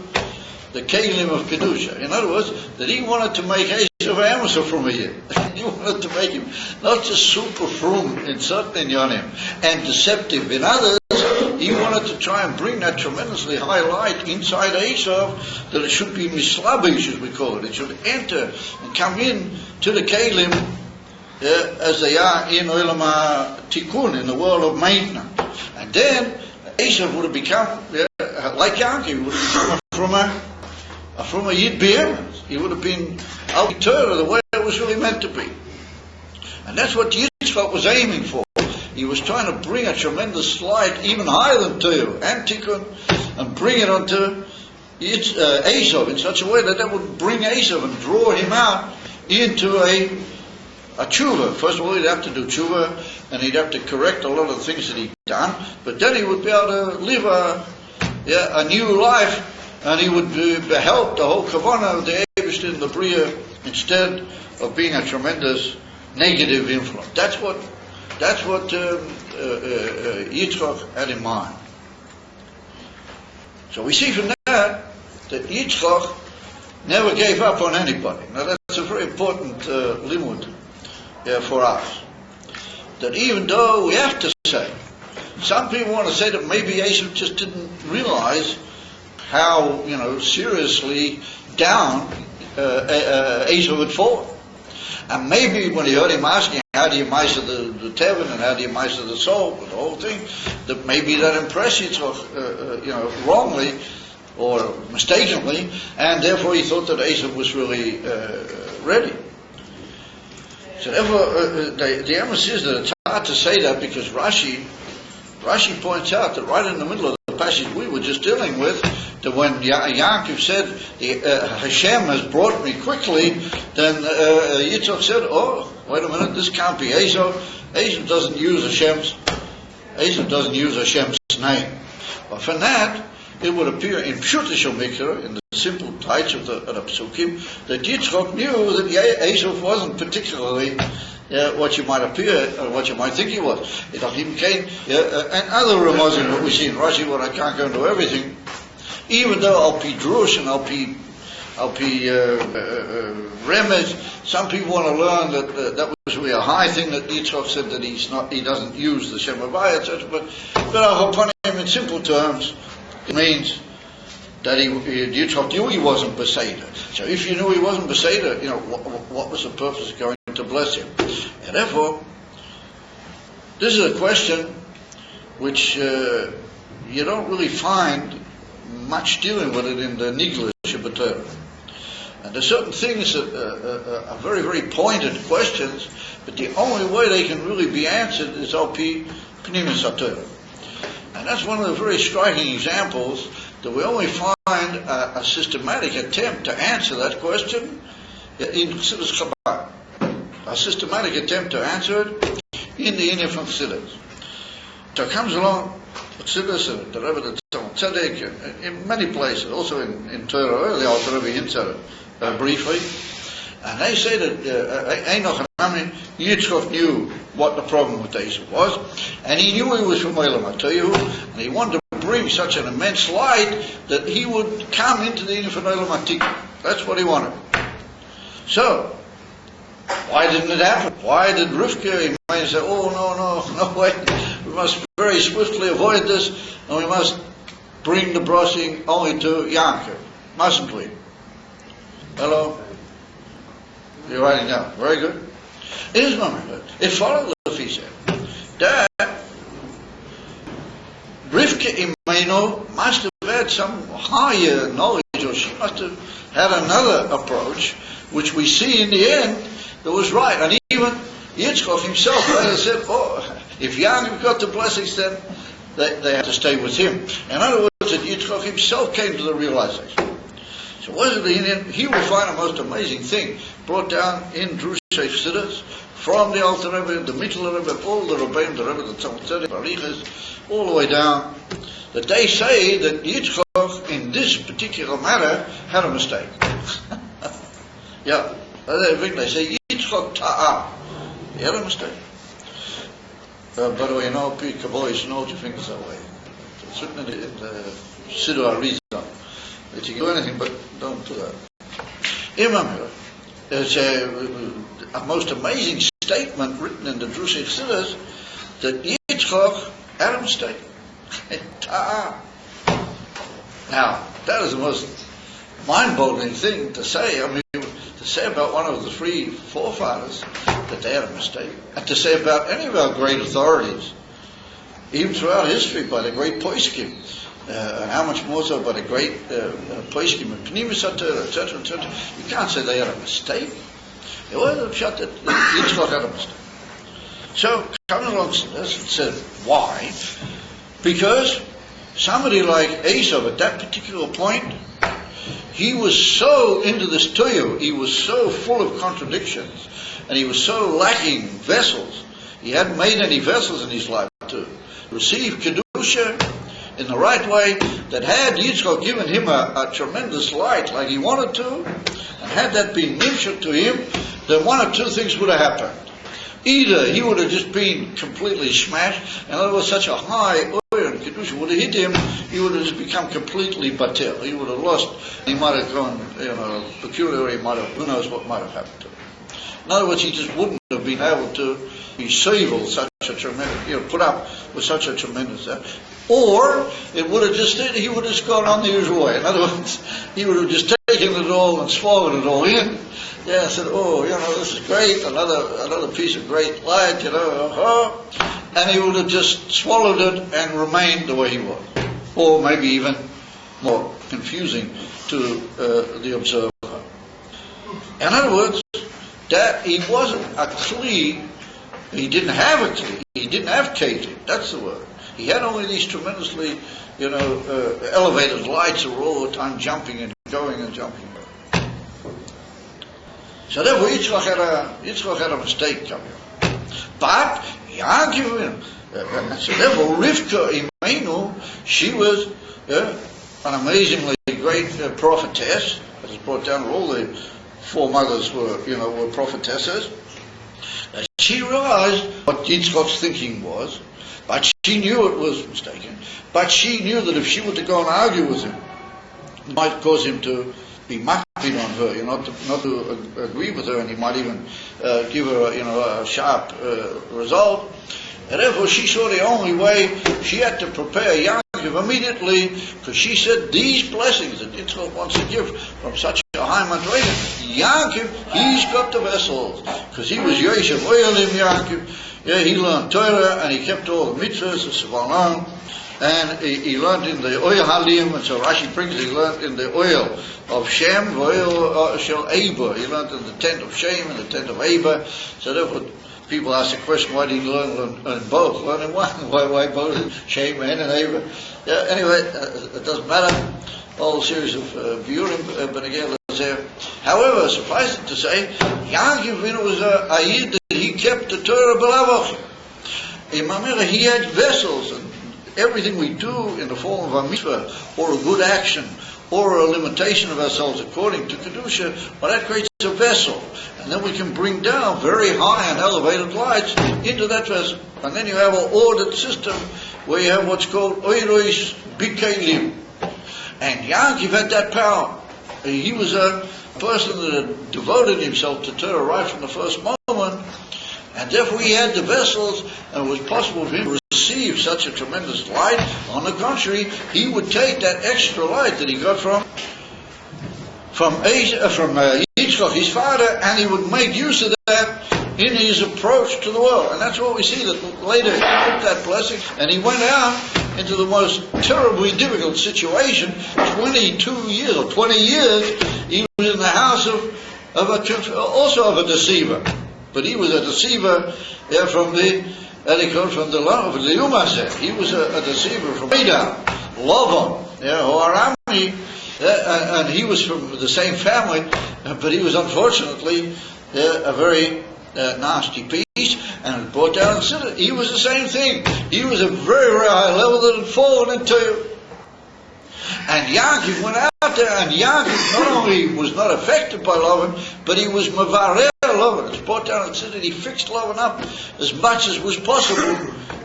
the Kelim of Kedusha. In other words, that he wanted to make Esav Amasa from here. He wanted to make him not just super frum in certain Yonim and deceptive in others. He wanted to try and bring that tremendously high light inside Esav, that it should be mislabish, as we call it. It should enter and come in to the Kelim as they are in Olam Tikkun, in the world of maintenance. And then Esav would have become like Yankee. He would have become from a Yid Be'emes. He would have been Al Torah the way it was really meant to be. And that's what Yitzchak was aiming for. He was trying to bring a tremendous light even higher than Torah and Tikkun, and bring it onto Esav in such a way that would bring Esav and draw him out into a tshuva. First of all, he'd have to do tshuva, and he'd have to correct a lot of the things that he'd done, but then he would be able to live a new life, and he would help the whole kavanah of the Eibishter in the Bria, instead of being a tremendous negative influence. That's what Yitzchak had in mind. So we see from that Yitzchak never gave up on anybody. Now that's a very important limud for us. That even though we have to say, some people want to say that maybe Esav just didn't realize how seriously down Esav had fallen. And maybe when he heard him asking, how do you measure the Tevin and how do you measure the soul, the whole thing, that maybe that impressed Yitzchak, wrongly or mistakenly, and therefore he thought that Esav was really ready. So therefore, the emphasis is that it's hard to say that, because Rashi points out that right in the middle of the passage we were just dealing with, that when Yaakov said, Hashem has brought me quickly, then Yitzchak said, oh, wait a minute, this can't be Esav. Esav doesn't use Hashem's name. But from that, it would appear in Pshutish Mikra, in the simple types of the Psukim, that Yitzchak knew that Esav wasn't particularly what you might appear, or what you might think he was. It even came, and other Ramazim that we see in Rashi, where I can't go into everything, even though Al-Pi Drush and Al-Pi Remez, some people want to learn that was really a high thing that Yitzchak said, that he doesn't use the Shem Havaya, etc. But upon him in simple terms, it means that Yitzchak knew he wasn't Beseder. So if you knew he wasn't Beseder, what was the purpose of going to bless him? And therefore, this is a question which you don't really find much dealing with it in the Nigla Shabbat. And there's certain things that are very, very pointed questions, but the only way they can really be answered is Al-Pi Pnimis HaTorah. And that's one of the very striking examples that we only find a systematic attempt to answer that question in Chassidus Chabad. A systematic attempt to answer it in the Inyan from Chassidus. So it comes along Chassidus and the Rebbe the Tzemach Tzedek in many places, also in Torah, the Alter Rebbe hints at it briefly. And they say that Enoch and Yitzchak knew what the problem with Esav was, and he knew he was from Olam HaTorah, and he wanted to bring such an immense light that he would come into the Inyan from Olam HaTikun. That's what he wanted. So, why didn't it happen? Why did Rivka say, oh, no way, we must very swiftly avoid this, and we must bring the brushing only to Yankov, mustn't we? Hello? You're writing down. Very good. It is not. It followed the Lefi that Rivka Imenu must have had some higher knowledge, or she must have had another approach, which we see in the end that was right. And even Yitzchak himself said, if Yaakov got the blessings, then they had to stay with him. In other words, that Yitzchak himself came to the realization. So was it the Indian? He will find a most amazing thing brought down in Drushei Chassidus from the Alter Rebbe, the Mittler Rebbe, all the Rebbeim, the Rebbe, the Tzemach Tzedek, Bariches, all the way down, that they say that Yitzchak in this particular matter had a mistake. Yeah, they say Yitzchak ta'ah. He had a mistake. By the way, Kabbalah, you know what your fingers away. It's written in the Siddur Arizal that you can do anything but don't do that. Imam, it's a most amazing statement written in the Drush Siddurs that Yitzchak had a mistake. Now, that is the most mind-boggling thing to say. I mean, to say about one of the three forefathers that they had a mistake, and to say about any of our great authorities, even throughout history, by the great Poiskim, and how much more so by the great Poiskim and Pnimis HaTorah, etc., etc. You can't say they had a mistake. It wasn't shut that Yitzchak had a mistake. So, coming along to this, it said, why? Because somebody like Esau at that particular point, he was so into this toyu, he was so full of contradictions, and he was so lacking vessels. He hadn't made any vessels in his life to receive Kedusha in the right way, that had Yitzchak given him a tremendous light like he wanted to, and had that been nimshut to him, then one of two things would have happened. Either he would have just been completely smashed, and there was such a high oil and Kedusha would have hit him, he would have just become completely batil. He would have lost, he might have gone, peculiar, he might have, who knows what might have happened to him. In other words, he just wouldn't have been able to be civil such a tremendous, put up with such a tremendous, or it would have just, he would have just gone on the usual way. In other words, he would have just taken it all and swallowed it all in. Yeah, I said, this is great, another piece of great light, and he would have just swallowed it and remained the way he was. Or maybe even more confusing to the observer. In other words, that he wasn't a kli, he didn't have a kli, he didn't have kelim, that's the word. He had only these tremendously, elevated lights that were all the time jumping and going and jumping. So therefore Yitzchak had a mistake coming. But Yaakov, so therefore Rivka Imenu, she was an amazingly great prophetess. As it's brought down, all the four mothers were prophetesses. She realized what Yitzchak's thinking was, but she knew it was mistaken. But she knew that if she were to go and argue with him, it might cause him to be makpid on her, not to agree with her, and he might even give her, a sharp result. And therefore, she saw the only way she had to prepare Yaakov immediately, because she said these blessings that Yitzchak wants to give from such a high madrega, Yaakov, he's got the vessels, because he was Yosef Oyelim Yaakov. Yeah, he learned Torah and he kept all the mitzvahs, as well known. And he learned in the oil halim, and so Rashi brings he learned in the oil of Shem, the oil shel Eber. He learned in the tent of Shem and the tent of Eber. So therefore, people ask the question, why did he learn both? Learn in one? Why both? Shem and Eber? Yeah, anyway, it doesn't matter. Whole series of biurim, but again, let's say. However, suffice it to say, Yaakov was a yid that he kept the Torah b'lavach. He had vessels, and everything we do in the form of a mitzvah, or a good action, or a limitation of ourselves according to Kedusha, well, that creates a vessel. And then we can bring down very high and elevated lights into that vessel. And then you have an ordered system where you have what's called oiros bikelim. And Yaakov had that power. He was a person that had devoted himself to Torah right from the first moment, and therefore he had the vessels, and it was possible for him to receive such a tremendous light. On the contrary, he would take that extra light that he got from Yitzchak, his father, and he would make use of that in his approach to the world. And that's what we see, that later he took that blessing and he went out into the most terribly difficult situation. 22 years or 20 years he was in the house of a deceiver. But he was a deceiver from the land of the Umazeh. He was a deceiver from Edom, Lavan, Arami, and he was from the same family, but he was unfortunately a very nasty piece, and brought down and said it. He was the same thing. He was a very, very high level that had fallen into. And Yaakov went out there, and Yaakov not only was not affected by Lavan, but he was mavareh Lavan. It's brought down and said that he fixed Lavan up as much as was possible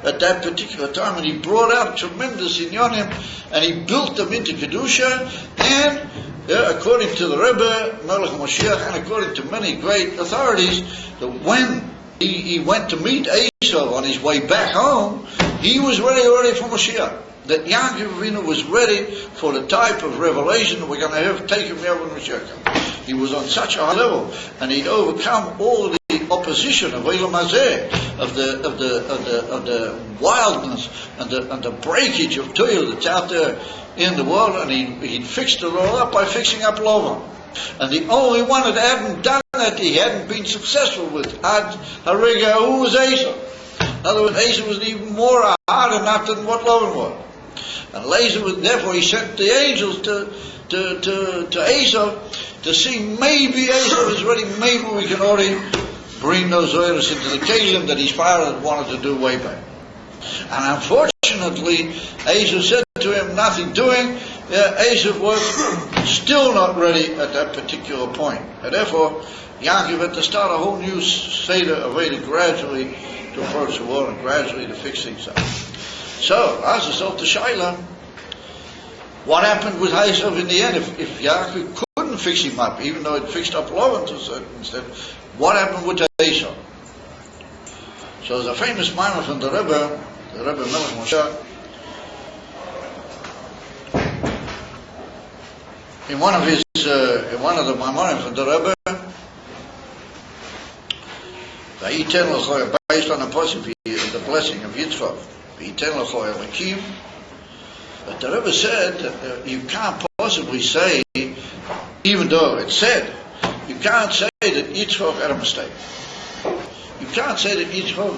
at that particular time, and he brought out tremendous inyonim, and he built them into Kedusha, and according to the Rebbe, Melech Moshiach, and according to many great authorities, that when he went to meet Esau on his way back home, he was ready already for Moshiach. That Yaakov Avinu was ready for the type of revelation that we're going to have taken me over when Moshiach comes. He was on such a high level, and he'd overcome all of the opposition of Elam Hazeh, of the wildness and the breakage of Torah that's out there in the world, and he'd fixed it all up by fixing up Lavan. And the only one that hadn't done that, he hadn't been successful with, Ad Harega, who was Esau. In other words, Esau was even more hard enough than what Lavan was. And therefore he sent the angels to Esau to see maybe Esau is ready, maybe we can already bring those oilers into the kingdom that his father had wanted to do way back. And unfortunately, Esau said to him, nothing doing. Esau was still not ready at that particular point. And therefore, Yaakov had to start a whole new Seder, a way to gradually to approach the world and gradually to fix things up. So, as a result of Shaila, what happened with Esau in the end? If Yaakov couldn't fix him up, even though it fixed up Lavan to a certain extent, what happened with Esau? So there's a famous mimer from the Rebbe Melech Moshe, in one of the Maimorim from the Rebbe, based on the possibility of the blessing of Yitzchak, but the Rebbe said that you can't possibly say, even though it's said, you can't say that Yitzchak had a mistake. You can't say that Yitzchak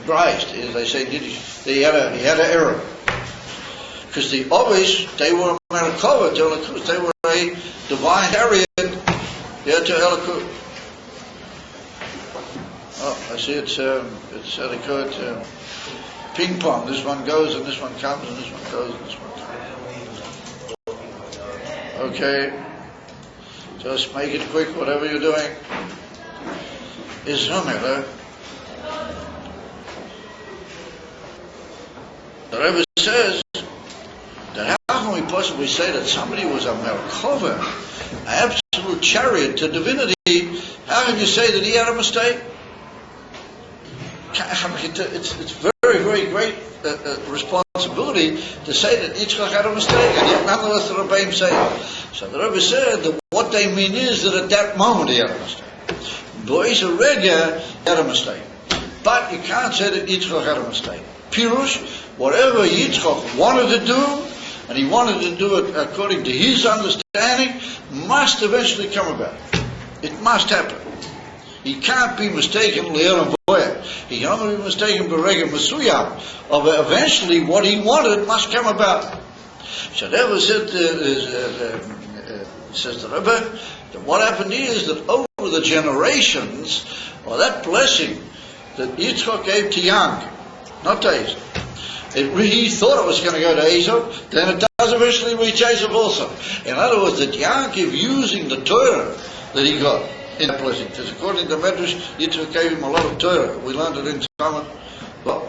Christ, as they say in Yiddish, he had an error. Because the others, they were Merkava to Elikut, they were a divine chariot to Elikut. Oh, I see it's Elikut, ping pong. This one goes and this one comes and this one goes and this one comes. Okay, just make it quick, whatever you're doing. Is Hummer. The Rebbe says that how can we possibly say that somebody was a Merkava, an absolute chariot to divinity? How can you say that he had a mistake? It's very, very great responsibility to say that Yitzchak had a mistake, and yet nonetheless the Rebbeim say it. So the Rebbe said that what they mean is that at that moment he had a mistake. Bois Rega had a mistake. But you can't say that Yitzchak had a mistake. Pirush, whatever Yitzchak wanted to do, and he wanted to do it according to his understanding, must eventually come about. It must happen. He can't be mistaken Le'elam Voya. He can only be mistaken Berega Masuyam. Eventually what he wanted must come about. So that was it, says the Rebbe, that what happened is that over the generations, or that blessing that Yitzchak gave to Yaakov, not to Esau, he thought it was going to go to Esau, then it does eventually reach Esau also. In other words, that Yaakov using the Torah that he got in that blessing, because according to Medrash, Yitzchak gave him a lot of Torah. We learned it in Summit. Well,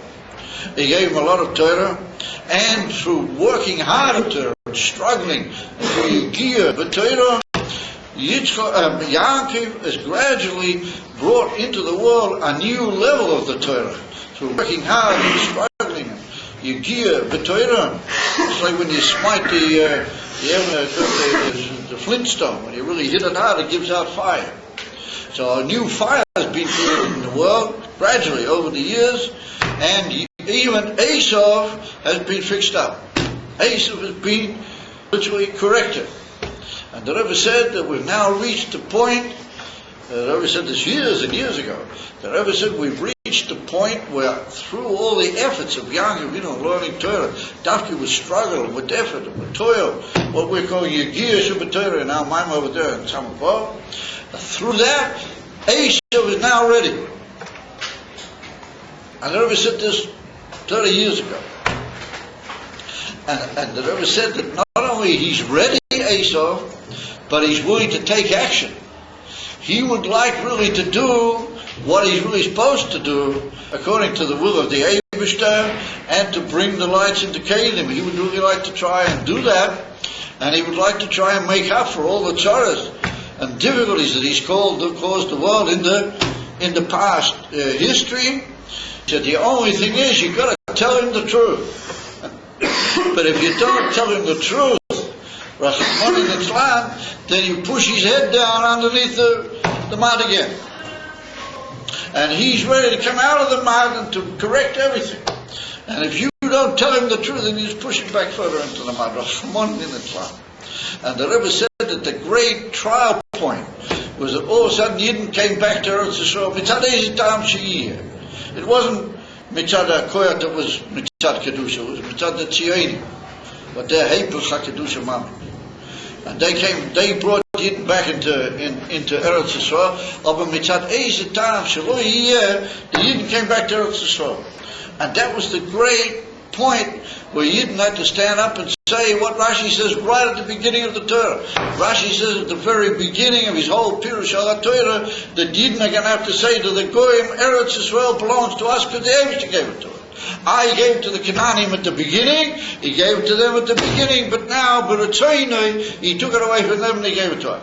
he gave him a lot of Torah, and through working hard at Torah and struggling for Yigiyah, but Torah, Yaakov has gradually brought into the world a new level of the Torah through working hard and struggling. Yigiyah, the Torah, it's like when you smite the flintstone, when you really hit it hard, it gives out fire. So a new fire has been created in the world gradually over the years, and even Esau has been fixed up. Esau has been literally corrected. And the Rebbe said that we've now reached the point, the Rebbe said this years and years ago, the Rebbe said we've reached the point where through all the efforts of Yaakov, learning Torah, Dafki was struggling with effort and with toil, what we're calling Yigiyah Shabbat Torah, and now mine over there in Samapah. Through that, Esau is now ready. And the Rebbe said this 30 years ago. And the Rebbe said that not only he's ready, Esau, but he's willing to take action. He would like really to do what he's really supposed to do according to the will of the Eibishter and to bring the lights into Kalim. He would really like to try and do that, and he would like to try and make up for all the tzaras and difficulties that he's caused the world in the past history. He said the only thing is you've got to tell him the truth. But if you don't tell him the truth, Rahman in Islam, then you push his head down underneath the mud again. And he's ready to come out of the mud and to correct everything. And if you don't tell him the truth, then you just push him back further into the mud. Rahman in Islam. And the Rebbe said that the great trial point was that all of a sudden Yidden came back to Eretz Yisrael. It wasn't Mitzad HaKoyat that was Mitzad Kedusha, it was Mitzad the Tzionim. But they're Heipel HaKedusha Mami. And they brought Yidden back into Eretz Yisrael. Aber Mitzad Eizet Tam Shelo Yiyeh, the Yidden came back to Eretz Yisrael. And that was the great point where Yidden had to stand up and say what Rashi says right at the beginning of the Torah. Rashi says at the very beginning of his whole Pirush al Torah that Yidden are going to have to say to the Goyim, Eretz Yisrael belongs to us because the Eibishter gave it to us. I gave it to the Canaanim at the beginning, he gave it to them at the beginning, but now, he took it away from them and he gave it to us.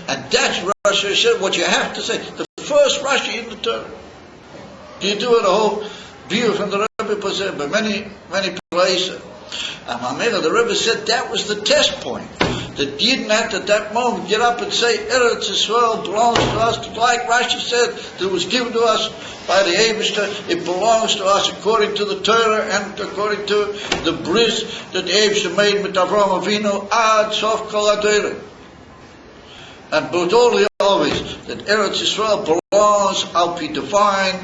And that's Rashi said what you have to say. The first Rashi in the Torah. You do it a whole view from the Rebbe Poseh, but many places. And Mamela, the Rebbe said that was the test point. That Yidden had to at that moment get up and say, Eretz Yisrael belongs to us, like Rashi said, that it was given to us by the Eibishter. It belongs to us according to the Torah and according to the bris that the Eibishter made with Avraham Avinu, Ad Sof Kol HaTorah. And but only always that Eretz Yisrael belongs al pi divine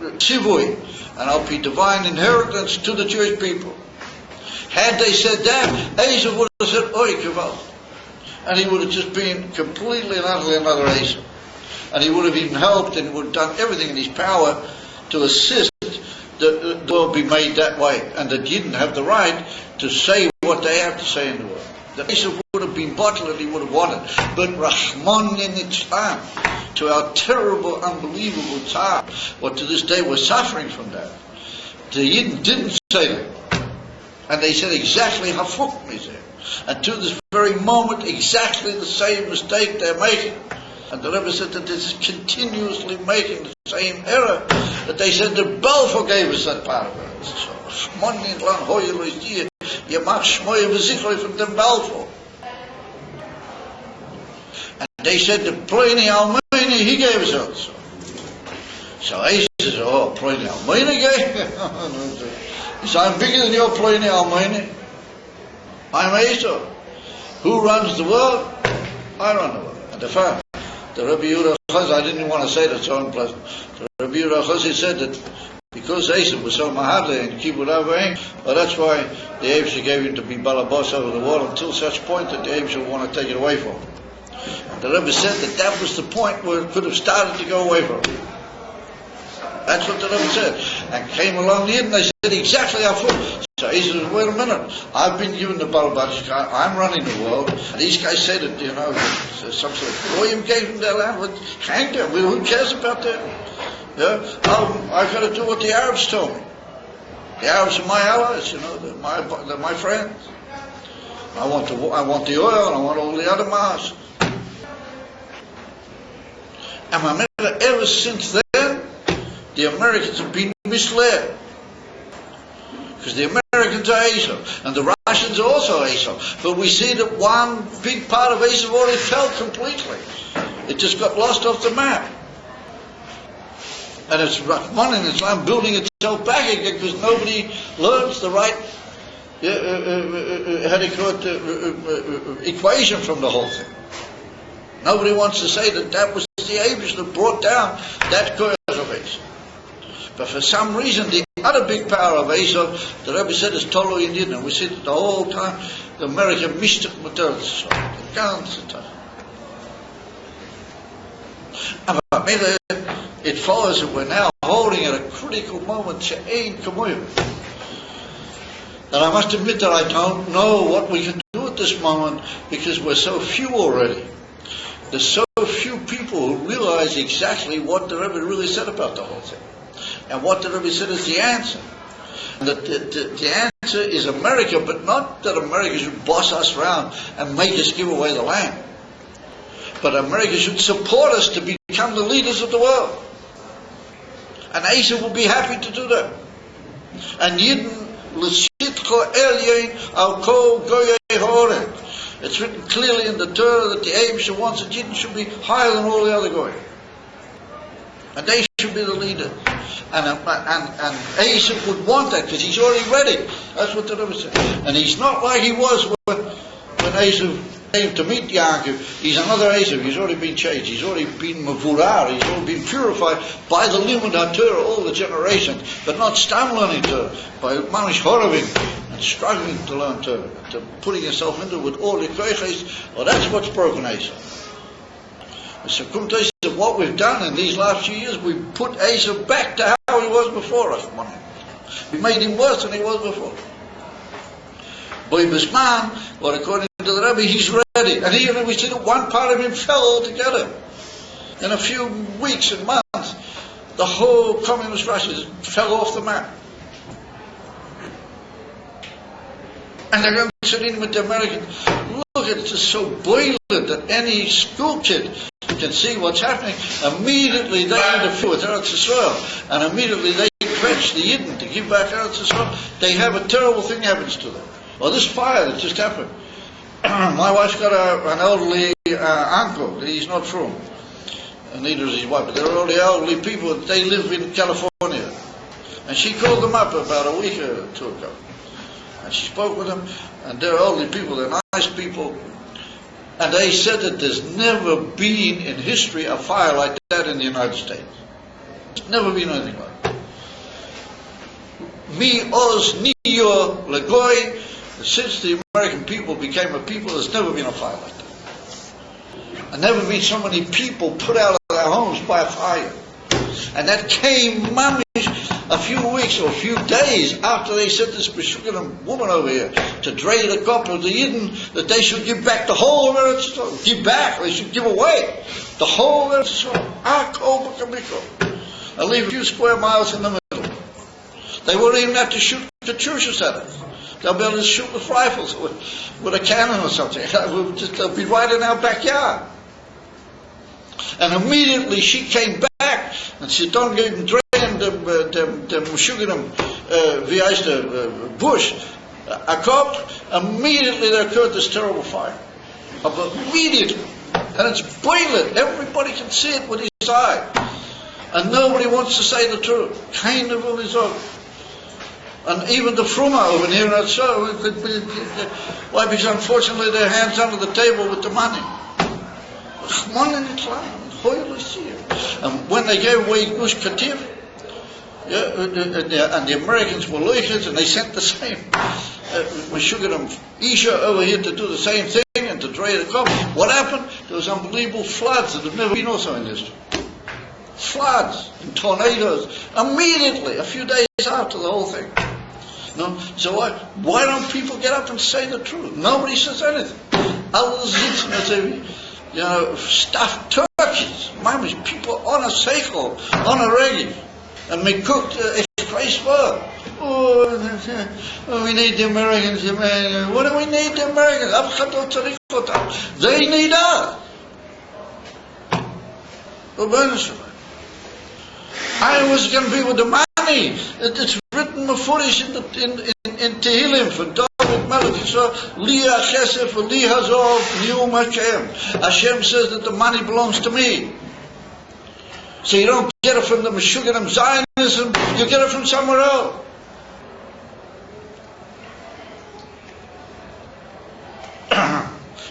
tzivui and al pi divine inheritance to the Jewish people. Had they said that, Esau would have said, Oi, Kaval. And he would have just been completely and utterly another Esau. And he would have even helped and he would have done everything in his power to assist that the world be made that way. And that he didn't have the right to say what they have to say in the world. That Esau would have been bottled and he would have wanted. But Rahman in Islam, to our terrible, unbelievable time, what to this day we're suffering from that. The Yidden didn't say that. And they said exactly Hafuk is there. And to this very moment, exactly the same mistake they're making. And the Rebbe said that this is continuously making the same error that they said that Balfour gave us that part of it. So, from the Balfour. And they said that Pliny Almani, he gave us also. So Asa says, oh, Pliny Almani gave? He said, I'm bigger than your Pliny Almani. I'm Asa. Who runs the world? I run the world. And the fact, the Rabbi Yehuda Chaz, I didn't want to say that, so unpleasant. The Rabbi Yehuda Chaz said that because Asa was so mahadle and kibbud avayim, well, that's why the Eibishter gave him to be balabos over the world until such point that the Eibishter would want to take it away from him. And the Rebbe said that that was the point where it could have started to go away from him. That's what the Rebbe said. And came along the end and they said exactly how full. So he said, wait a minute, I've been given the Balabas, I'm running the world. And these guys said that, you know, some sort of Goyim gave them their land, but hang them, who cares about that? Yeah? I've got to do what the Arabs told me. The Arabs are my allies, you know, they're my friends. I want the oil and I want all the other mass. And I remember ever since then, the Americans have been misled. Because the Americans are Esau, and the Russians are also Esau. But we see that one big part of Esau already fell completely. It just got lost off the map. And it's Rahman in Islam building itself back again because nobody learns the right equation from the whole thing. Nobody wants to say that that was the Abish that brought down that curse of Esau. But for some reason, the other big power of Esau, the Rebbe said, is Toldos in Yidden. We see it the whole time. The American mystic materials. It follows that we're now holding at a critical moment. And I must admit that I don't know what we can do at this moment because we're so few already. There's so few people who realize exactly what the Rebbe really said about the whole thing. And what the Rebbe said is the answer. And the answer is America, but not that America should boss us around and make us give away the land. But America should support us to become the leaders of the world. And Asa will be happy to do that. And Yidden l'shitcho elyein al kol goyei ha'oret. It's written clearly in the Torah that the Abisha wants that Yidden should be higher than all the other goyim. And they should be the leader. And Asa would want that because he's already ready. That's what the Rebbe said. And he's not like he was when Asa came to meet Yaakov. He's another Asa. He's already been changed. He's already been mavurar. He's already been purified by the limud HaTorah all the generations, but not stam learning Torah, by mamish horoving and struggling to learn Torah, to putting yourself into it with all your koiches. Well, that's what's broken Asa. So what we've done in these last few years, we've put Asa back to how he was before us. We made him worse than he was before. Boy Bisman, or according to the Rebbe, he's ready. And here we see that one part of him fell altogether. In a few weeks and months, the whole communist Russia fell off the map. And they're going to sit in with the Americans. Look, it's just so boiling that any school kid can see what's happening. Immediately they interfere with Eretz Yisrael. And immediately they quench the Yidden to give back Eretz Yisrael. They have a terrible thing happens to them. Well, this fire that just happened. My wife's got an elderly uncle. He's not from. And neither is his wife. But they're all the elderly people. They live in California. And she called them up about a week or two ago. And she spoke with them. And they're elderly people. They're nice people. And they said that there's never been in history a fire like that in the United States. There's never been anything like that. Mi oz niyo legoy. Since the American people became a people, there's never been a fire like that. And never been so many people put out of their homes by a fire. And that came, mamish, a few weeks or a few days after they sent this Meshuggah woman over here to drain the cup of the Yidden, that they should give back the whole of Eretz Yisrael. Give back, they should give away the whole of Eretz Yisrael. And leave a few square miles in the middle. They wouldn't even have to shoot Katyushas at us. They'll be able to shoot with rifles, with a cannon or something. They'll be right in our backyard. And immediately she came back and she don't even drain the Meshuggah, the bush. A cop, immediately there occurred this terrible fire. Immediately. And it's boiling. Everybody can see it with his eye. And nobody wants to say the truth. Kind of on his own. And even the Fruma over here, why? Because unfortunately their hands under the table with the money. And when they gave away Gush Katif, and the Americans were loichers, and they sent the same Meshuggah Isha over here to do the same thing and to drain the cup. What happened? There was unbelievable floods that have never been also in history. Floods and tornadoes immediately, a few days after the whole thing. No? So why don't people get up and say the truth? Nobody says anything. Stuffed turkeys, mamish, people on a seichel, on a regi, and we cooked express word. Oh, we need the Americans. What do we need the Americans? They need us. I was going to be with the money. It's written mafurish in Tehillim for David Melech. So Li HaChesef and Li Hazov Nium Hashem. Hashem says that the money belongs to me. So you don't get it from the Meshuggah Zionism. You get it from somewhere else.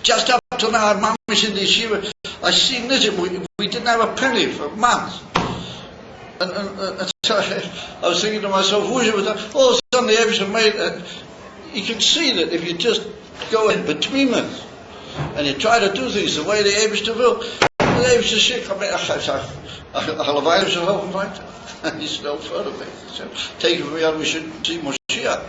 Just up till now, Mamish in the yeshiva, I see Nizim. We didn't have a penny for months. And so I was thinking to myself, all of a sudden the Abishah made you can see that if you just go in between us and you try to do things the way the Abishah will, the Abishah shit, I'll help him right. And he's no further me. So, take me out, we should see Moshiach.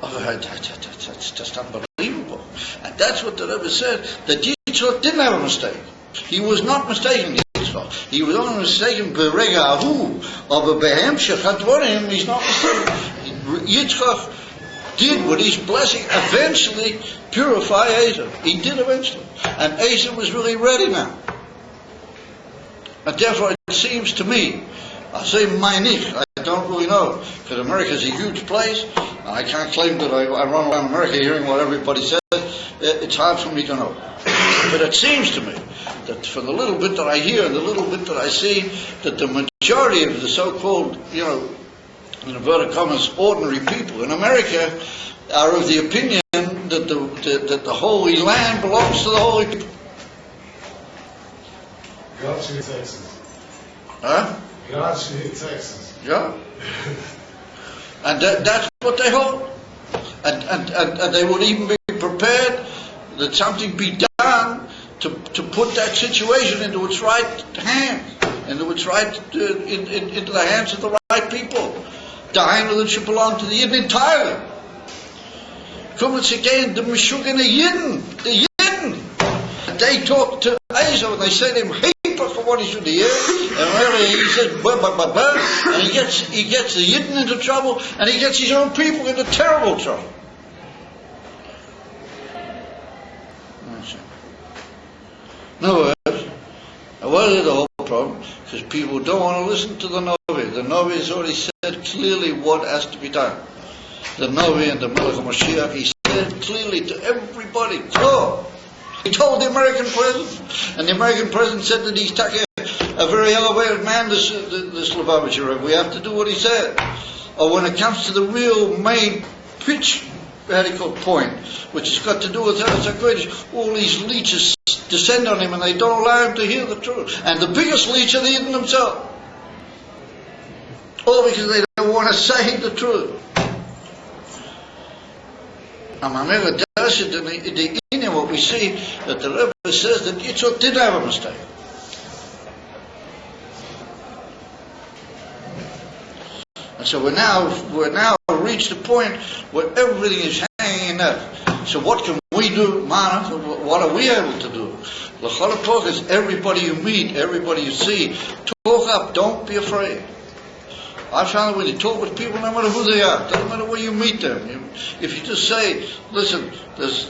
Oh, that's just unbelievable. And that's what the Rebbe said, that Yitzchak didn't have a mistake. He was not mistaken, Yitzchak. He was only mistaken, Berega Ahu, or Behemshech Hadvarim, he's not mistaken. Yitzchak did with his blessing eventually purify Esau. He did eventually. And Esau was really ready now. And therefore it seems to me, I say meinich, I don't really know, because America is a huge place, and I can't claim that I run around America hearing what everybody says. It's hard for me to know. But it seems to me that from the little bit that I hear and the little bit that I see, that the majority of the so-called, in inverted commas, ordinary people in America are of the opinion that the Holy Land belongs to the Holy people. God should hit Texas. Huh? God should hit Texas. Yeah. And that's what they hold. And they would even be prepared that something be done to put that situation into its right hands, into its right into the hands of the right people. The Heimel that should belong to the Yidden entirely. Come once again, the Meshuggah Yidden, the Yidden. They talk to Esau and they say to him, "Hey, for what he should hear," and really he says, "Blah blah blah blah," and he gets the Yidden into trouble, and he gets his own people into terrible trouble. No words. What is the whole problem? Because people don't want to listen to the Novi. The Novi has already said clearly what has to be done. The Novi and the Melech HaMashiach, he said clearly to everybody, go. He told the American president, and the American president said that he's taking a very elevated man, this Lubavitcher. We have to do what he said. Or when it comes to the real main pitch, radical point, which has got to do with Eretz HaKodesh, all these leeches descend on him and they don't allow him to hear the truth. And the biggest leech are the Yidden themselves. All because they don't want to say the truth. What we see that the Rebbe says that Yitzchak did have a mistake. And so we're now reached the point where everything is hanging in that. So what can we do, man? What are we able to do? L'chol talk is everybody you meet, everybody you see, talk up, don't be afraid. I found that when you talk with people, no matter who they are, doesn't matter where you meet them. If you just say, listen, there's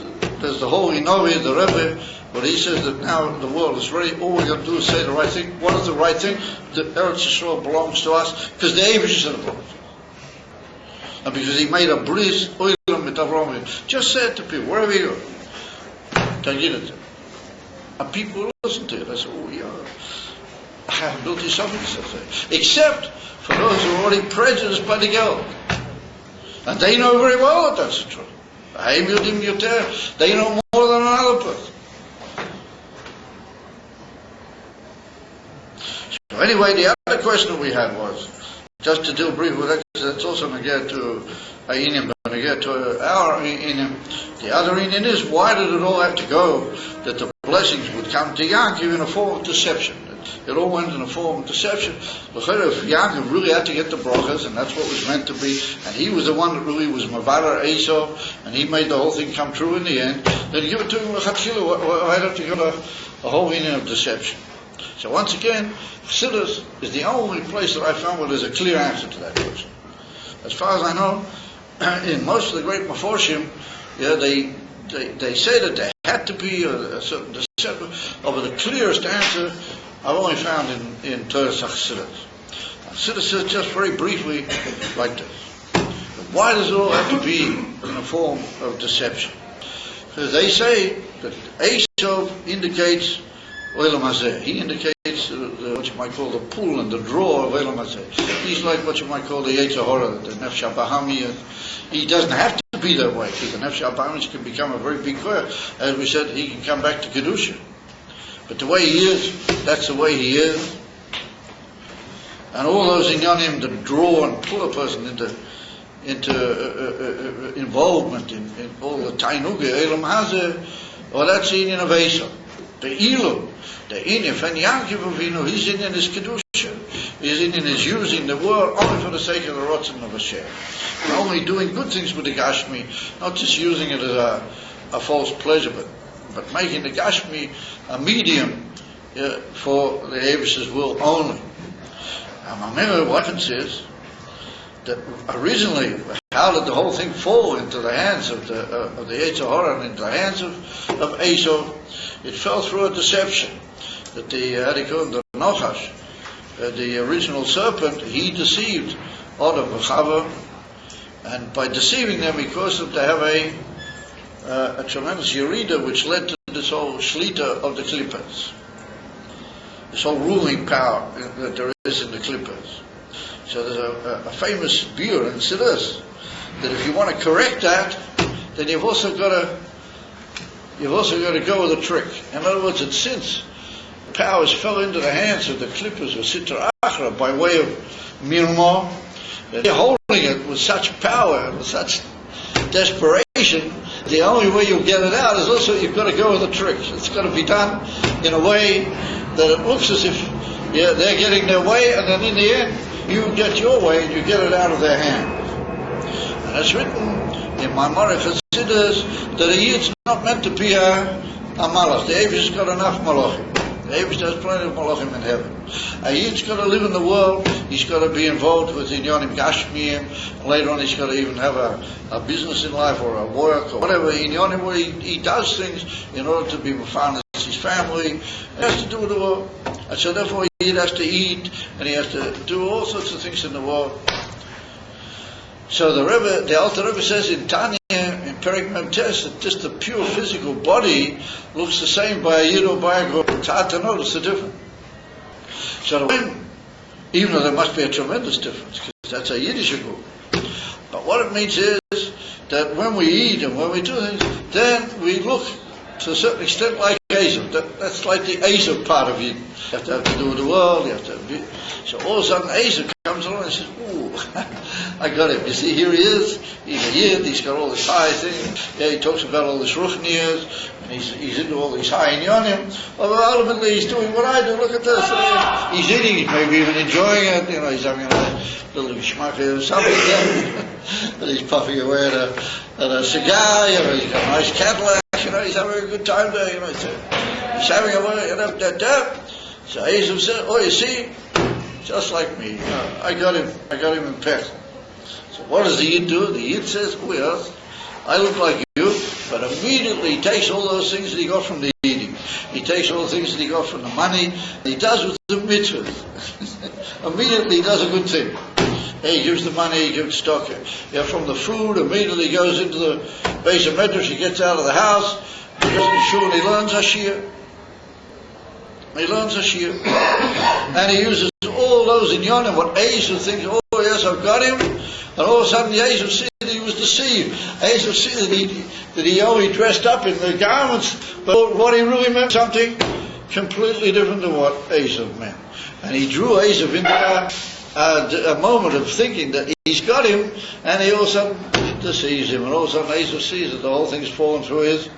the Holy Novi, the Rebbe, but he says that now the world is ready, all we're going to do is say the right thing. What is the right thing? The Eretz Yisrael belongs to us, because the Eibush said it belongs. And because he made a bris, oilam mit Avraham. Just say it to people, wherever you go. Tagid it. And people will listen to it. I say, oh yeah, I have built this something, except for those who are already prejudiced by the Geld. And they know very well that that's the truth. They know more than another person. So anyway, the other question we had was, just to deal briefly with that, that's also negate to Ainim, but negate to our Ainim. The other Ainim is, why did it all have to go that the blessings would come to Yankov in a form of deception? It all went in a form of deception. If Yankov really had to get the brachas, and that's what was meant to be, and he was the one that really was Mavalar Esau, and he made the whole thing come true in the end, then give it to him. Why don't you get a whole meaning of deception? So once again, Chassidus is the only place that I found where there's a clear answer to that question. As far as I know, in most of the great Meforshim, they say that there had to be a certain deception, but the clearest answer I've only found in Toldos Chassidus. Chassidus says just very briefly like this. Why does it all have to be in a form of deception? Because they say that Esau indicates Olam Hazeh. He indicates what you might call the pull and the draw of Olam Hazeh. He's like what you might call the Yetzer Hara, the Nefesh HaBahami. He doesn't have to be that way, because the Nefesh HaBahami can become a very big koyach. As we said, he can come back to Kedusha. But the way he is, that's the way he is. And all those inyanim that draw and pull a person into involvement in all the Tainuga, Olam Hazeh, well, that's the inyan of Esau. The Ilum, the inyan, and Yankov Avinu, his inyan is Kedusha. is using the world only for the sake of the Ratzon of Hashem. And only doing good things with the Gashmi, not just using it as a false pleasure, but making the Gashmi a medium for the Avish's will only. And my memory often says that originally, how did the whole thing fall into the hands of the Yetzer Hara and into the hands of Esau? It fell through a deception that the Nachash, the original serpent, he deceived Adam and Chava, and by deceiving them he caused them to have a tremendous yerida, which led to this whole shlita of the Klippos, this whole ruling power that there is in the Klippos. So there's a famous view in Siddur that if you want to correct that, then you've also got to go with a trick. In other words, that since powers fell into the hands of the Klippos of Sitra Achra by way of Mirma, they're holding it with such power and with such desperation. The only way you'll get it out is also you've got to go with a trick. It's got to be done in a way that it looks as if they're getting their way, and then in the end you get your way and you get it out of their hand. And it's written in Maimonides Chassidus that a Yid's not meant to be a malach. The Avish has got enough malachim. The Avish has plenty of malachim in heaven. A Yid's got to live in the world. He's got to be involved with Inyanim Gashmiyim. And later on he's got to even have a business in life or a work or whatever Inyanim, where he does things in order to be mefarnes his family. It has to do with the world. And so therefore he has to eat and he has to do all sorts of things in the world. So the Alter Rebbe says in Tanya, in Perek Mem Tes, that just the pure physical body looks the same by a Yid or by a Goy. It's hard to notice the difference. So even though there must be a tremendous difference, because that's a Yiddish Goy. But what it means is that when we eat and when we do things, then we look to a certain extent like Esav. That's like the Esav part of you. You have to do with the world. So all of a sudden Esav comes along and says, "Ooh, I got him. You see, here he is. He's a Yid. He's got all this high thing. Yeah, he talks about all this ruchnias, and he's into all these high inyanim. Although ultimately he's doing what I do. Look at this. He's eating. He's maybe even enjoying it. You know, he's having a little schmuck or something. And he's puffing away at a cigar. You know, he's got a nice Cadillac. You know, he's having a good time there. You know, he's having a way. So Esav said, "Oh, you see, just like me. I got him in pet." So what does the Yid do? The Yid says, "Oh yes, I look like you," but immediately he takes all those things that he got from the eating. He takes all the things that he got from the money. And he does with the mitzvahs. Immediately he does a good thing. He gives the money, he gives stock. From the food, immediately he goes into the base of Medrash, he gets out of the house, he goes to the shul and he learns Hashir. He learns Hashir. And he uses all those inyanim, what Esav thinks, "Oh yes, I've got him." And all of a sudden Esav sees that he was deceived. Esav sees that he only dressed up in the garments, but what he really meant something completely different than what Esav meant. And he drew Esav into a moment of thinking that he's got him, and he also deceives him, and all of a sudden Esav sees that the whole thing's fallen through his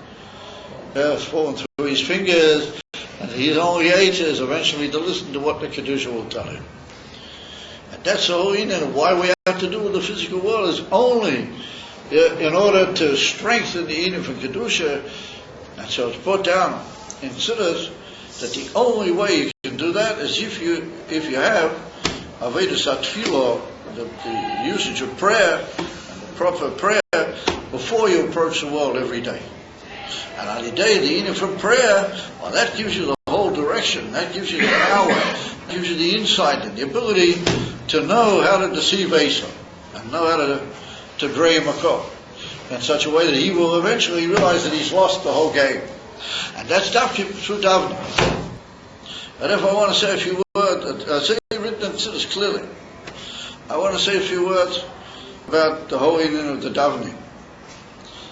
fingers, and his only age is eventually to listen to what the Kedusha will tell him. And that's the whole inyan of why we have to do with the physical world, is only in order to strengthen the inyan for Kedusha. And so it's brought down in Siddur that the only way you can do that is if you have Avodas HaTfilah, the usage of prayer, and the proper prayer, before you approach the world every day. And on the day, the inyan from prayer, well, that gives you the whole direction, that gives you the power, that gives you the insight and the ability to know how to deceive Esau, and know how to dray him a call in such a way that he will eventually realize that he's lost the whole game. And that's through davening. And if I want to say a few words, say written in Siddur clearly, I want to say a few words about the whole inyan of the davening.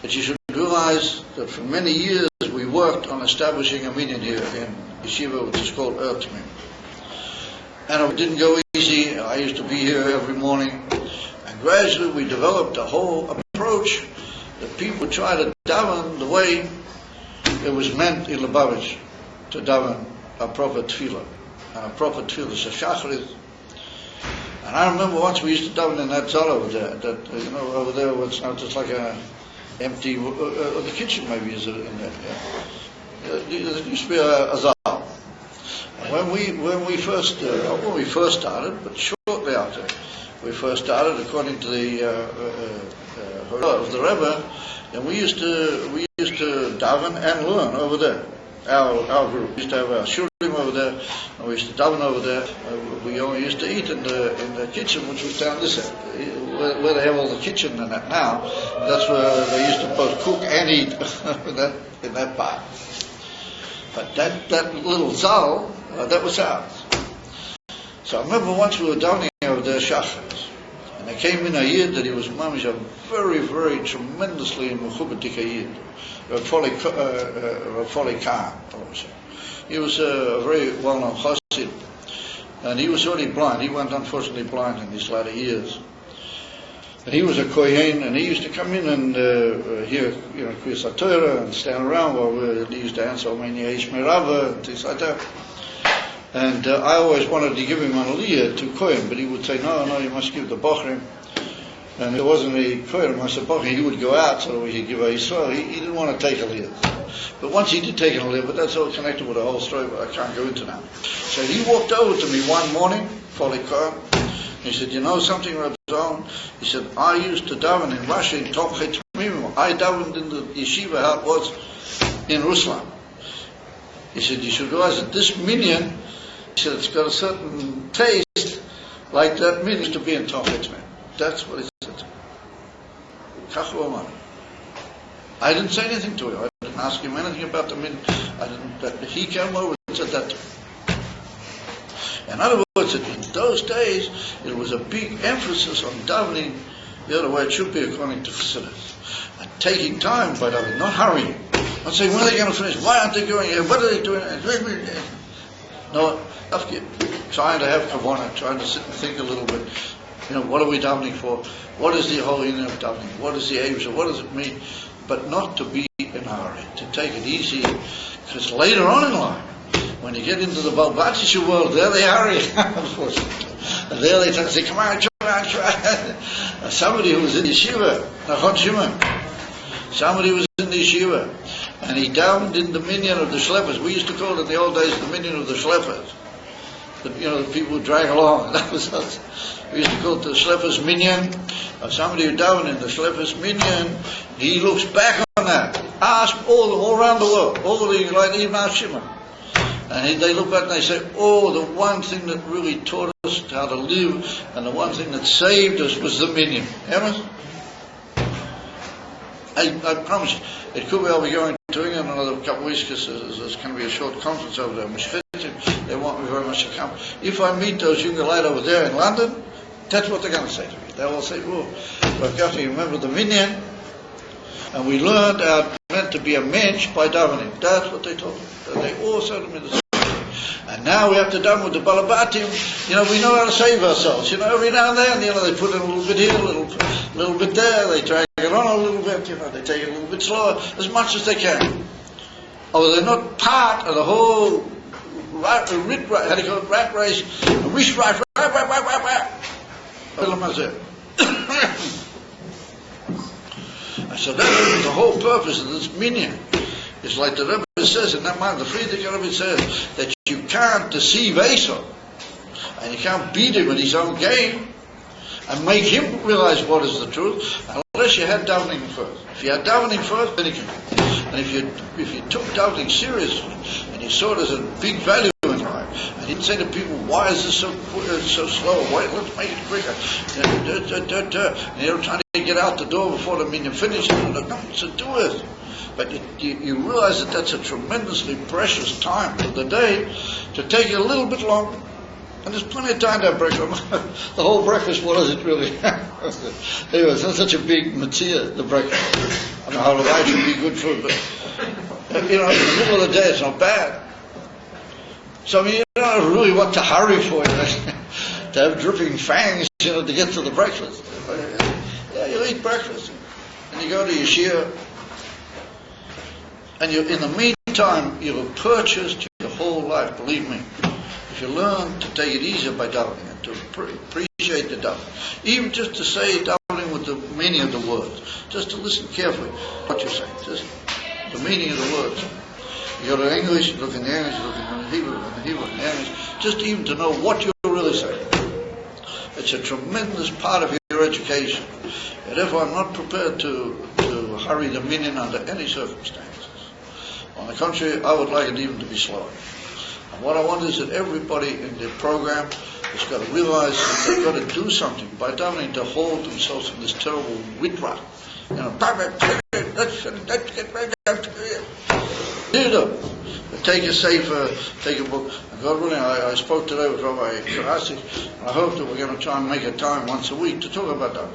That you should realize that for many years we worked on establishing a minyan here in Yeshiva, which is called Ertmim. And it didn't go easy. I used to be here every morning. And gradually we developed a whole approach that people try to daven the way it was meant in Lubavitch to daven a proper tefillah. And a proper tefillah, Shacharit, And I remember once we used to daven in that zal over there, over there it's now just like a empty, the kitchen maybe is in there. Yeah. There used to be a zal. And when we first started, but shortly after we first started, according to the of the Rebbe, and we used to daven and learn over there. Our group used to have our shurim over there, and we used to daven over there. We only used to eat in the kitchen, which was down this end, where they have all the kitchen and that now. That's where they used to both cook and eat in that part. But that little zal, that was ours. So I remember once we were davening over there, Shachas, and there came in a yid that he was mamish, a very, very tremendously mechubadik yid. Rafali Khan. He was a very well-known chassid, and he was already blind. He went unfortunately blind in his latter years. And he was a kohen, and he used to come in and hear, Kriyas HaTorah and stand around while he used to answer Omeni Eish Merava and things like that. And I always wanted to give him an aliyah to kohen, but he would say, no, you must give the bochrim. And if it wasn't a kohen, he would go out so he could give a Yisrael. He didn't want to take a aliyah. But once he did take an aliyah, but that's all connected with the whole story, but I can't go into now. So he walked over to me one morning, Folikar. He said, you know something, Rabbi Zalman? He said, I used to daven in Russia in Tomchet Mimim. I davened in the yeshiva how it was in Ruslan. He said, you should realize that this minyan, he said, it's got a certain taste like that minyan used to be in Tomchet Mimim. That's what he said. I didn't say anything to him. I didn't ask him anything about the minyan. He came over and said that to me. In other words, in those days, it was a big emphasis on davening the other way it should be according to Chassidus. And taking time by davening, not hurrying. Not saying, when are they going to finish? Why aren't they going here? What are they doing? No, trying to have kavanah, trying to sit and think a little bit. What are we davening for? What is the whole inner of davening? What is the aim? What does it mean? But not to be in a hurry, to take it easy. Because later on in life, when you get into the Balbatisha world, there they hurry, unfortunately. And there they say, come on, try. Somebody who was in the yeshiva, Nachon Shimon, somebody was in the yeshiva, and he davened in the minyan of the schleppers. We used to call it in the old days the minyan of the schleppers. The people who drag along. That was us. We used to call it the schleppers minyan. Somebody who davened in the schleppers minyan, he looks back on that. Ask all around the world, even our Shimon. And they look back and they say, the one thing that really taught us how to live, and the one thing that saved us was the minyan. Ever? I promise you, it could be I'll be going to England another couple of weeks because there's going to be a short conference over there. They want me very much to come. If I meet those young lad over there in London, that's what they're going to say to me. They will say, Rav Gafni, remember the minyan? And we learned our meant to be a mensch by davening. That's what they told me. They all said to me the same thing. And now we have to daven with the balabatim. We know how to save ourselves. Every now and then, they put in a little bit here, a little bit there. They drag it on a little bit. They take it a little bit slower, as much as they can. They're not part of the whole rat race. So that's the whole purpose of this minyan. It's like the Rebbe says in that man, the Friedrich Rebbe says that you can't deceive Esau, and you can't beat him in his own game, and make him realize what is the truth, unless you had davening first. If you had davening first, then you can. And if you took davening seriously, and you saw it as a big value in life, and you didn't say to people, why is this so slow? Why, let's make it quicker. And you're trying to get out the door before the minyan finishes, and there's nothing to do with it. But you realize that that's a tremendously precious time of the day to take it a little bit longer. And there's plenty of time to have breakfast. The whole breakfast, what is it really? Anyway, it's not such a big material, the breakfast. I don't know how life should be good food, but in the middle of the day, it's not bad. So you don't know really what to hurry for, to have dripping fangs, to get to the breakfast. Yeah, you eat breakfast, and you go to your shir, and in the meantime, you have purchased your whole life, believe me. if you learn to take it easy by davening and to appreciate the davening, even just to say davening with the meaning of the words, just to listen carefully what you're saying, just the meaning of the words. You go to English, you look in the English, you look in the Hebrew, and the Hebrew and the English, just even to know what you're really saying. It's a tremendous part of your education. And therefore, I'm not prepared to hurry the meaning under any circumstances. On the contrary, I would like it even to be slower. And what I want is that everybody in the program has got to realize that they've got to do something by davening to hold themselves from this terrible witrat. You know, take a sefer, take a book. And God willing, I spoke today with Rabbi Karasik, and I hope that we're going to try and make a time once a week to talk about that.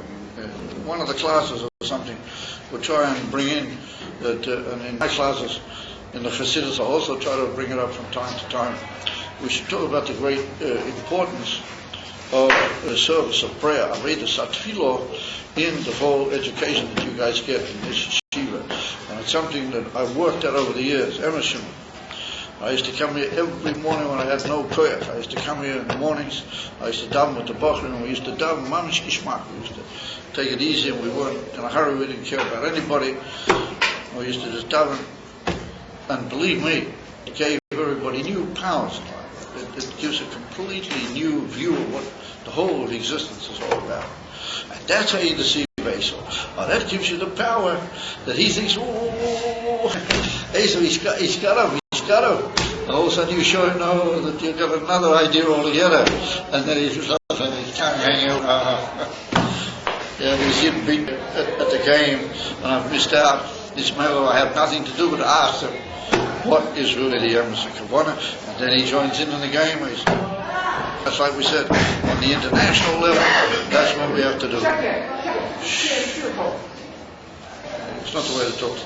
One of the classes or something, we'll try and bring in that, and in my classes in the Hasidus, I'll also try to bring it up from time to time. We should talk about the great importance of the service of prayer, Aveda Satfilo, in the whole education that you guys get in this yeshiva. And it's something that I've worked at over the years. Emerson, I used to come here every morning when I had no prayer. I used to come here in the mornings. I used to daven with the Bachrim, and we used to daven mamish kishmak. We used to take it easy, and we weren't in a hurry. We didn't care about anybody. We used to just daven, and believe me, it gave everybody new powers in life. It gives a completely new view of what the whole of existence is all about. And that's how you deceive Esau. That gives you the power that he thinks, Esau, he's got him. And all of a sudden you show him, no, that you've got another idea altogether. And then he's just his tongue hanging out. Yeah, he's getting beat at the game, and I've missed out. This matter, I have nothing to do but ask him, what is really the Emerson Kavanah? And then he joins in the game. That's like we said, on the international level, that's what we have to do. It's not the way to talk.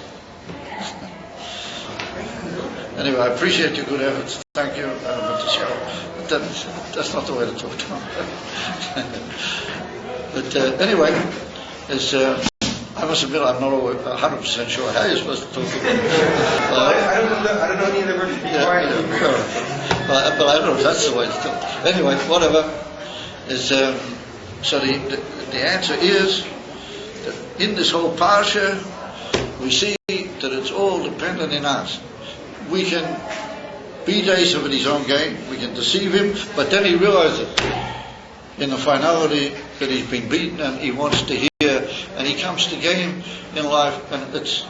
Anyway, I appreciate your good efforts. Thank you, but that's not the way to talk to him. But anyway, I must admit I'm not 100% sure how you're supposed to talk to him. I don't know any of the words. But I don't know if that's the way to talk. Anyway, whatever. So the answer is that in this whole parsha, we see that it's all dependent in us. We can beat Esau in his own game, we can deceive him, but then he realizes in the finality that he's been beaten and he wants to hear, and he comes to game in life, and it's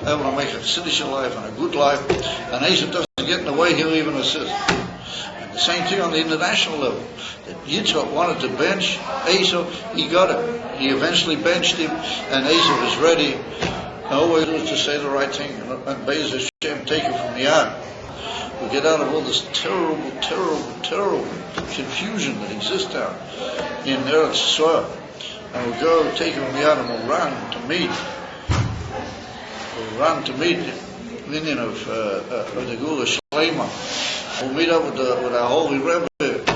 able to make a Chassidish life and a good life, and Esau doesn't get in the way, he'll even assist. And the same thing on the international level. That Yitzchak wanted to bench Esau, he got him. He eventually benched him, and Esau was ready. Always to say the right thing, and Be'ez Hashem take it from the yard. We get out of all this terrible, terrible, terrible confusion that exists out in Eretz Yisrael, and we'll go take it from the yard, and we'll run to meet. We'll run to meet the Indian of the Gula Shlema. We'll meet up with our holy Rebbe.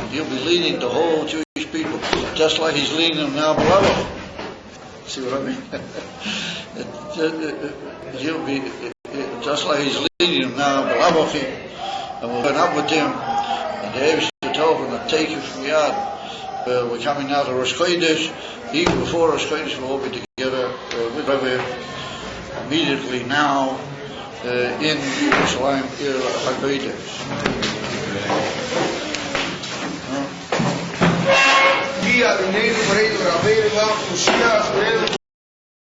He'll be leading the whole Jewish people, just like he's leading them now, beloved. See what I mean? He'll be just like he's leading them now, and we'll turn up with him. And the Eivshter told him to take you from Yad. We're coming now to Rosh Chodesh. Even before Rosh Chodesh, we'll all be together with Rebbe immediately now in Yerushalayim HaKodesh. Dia, the name of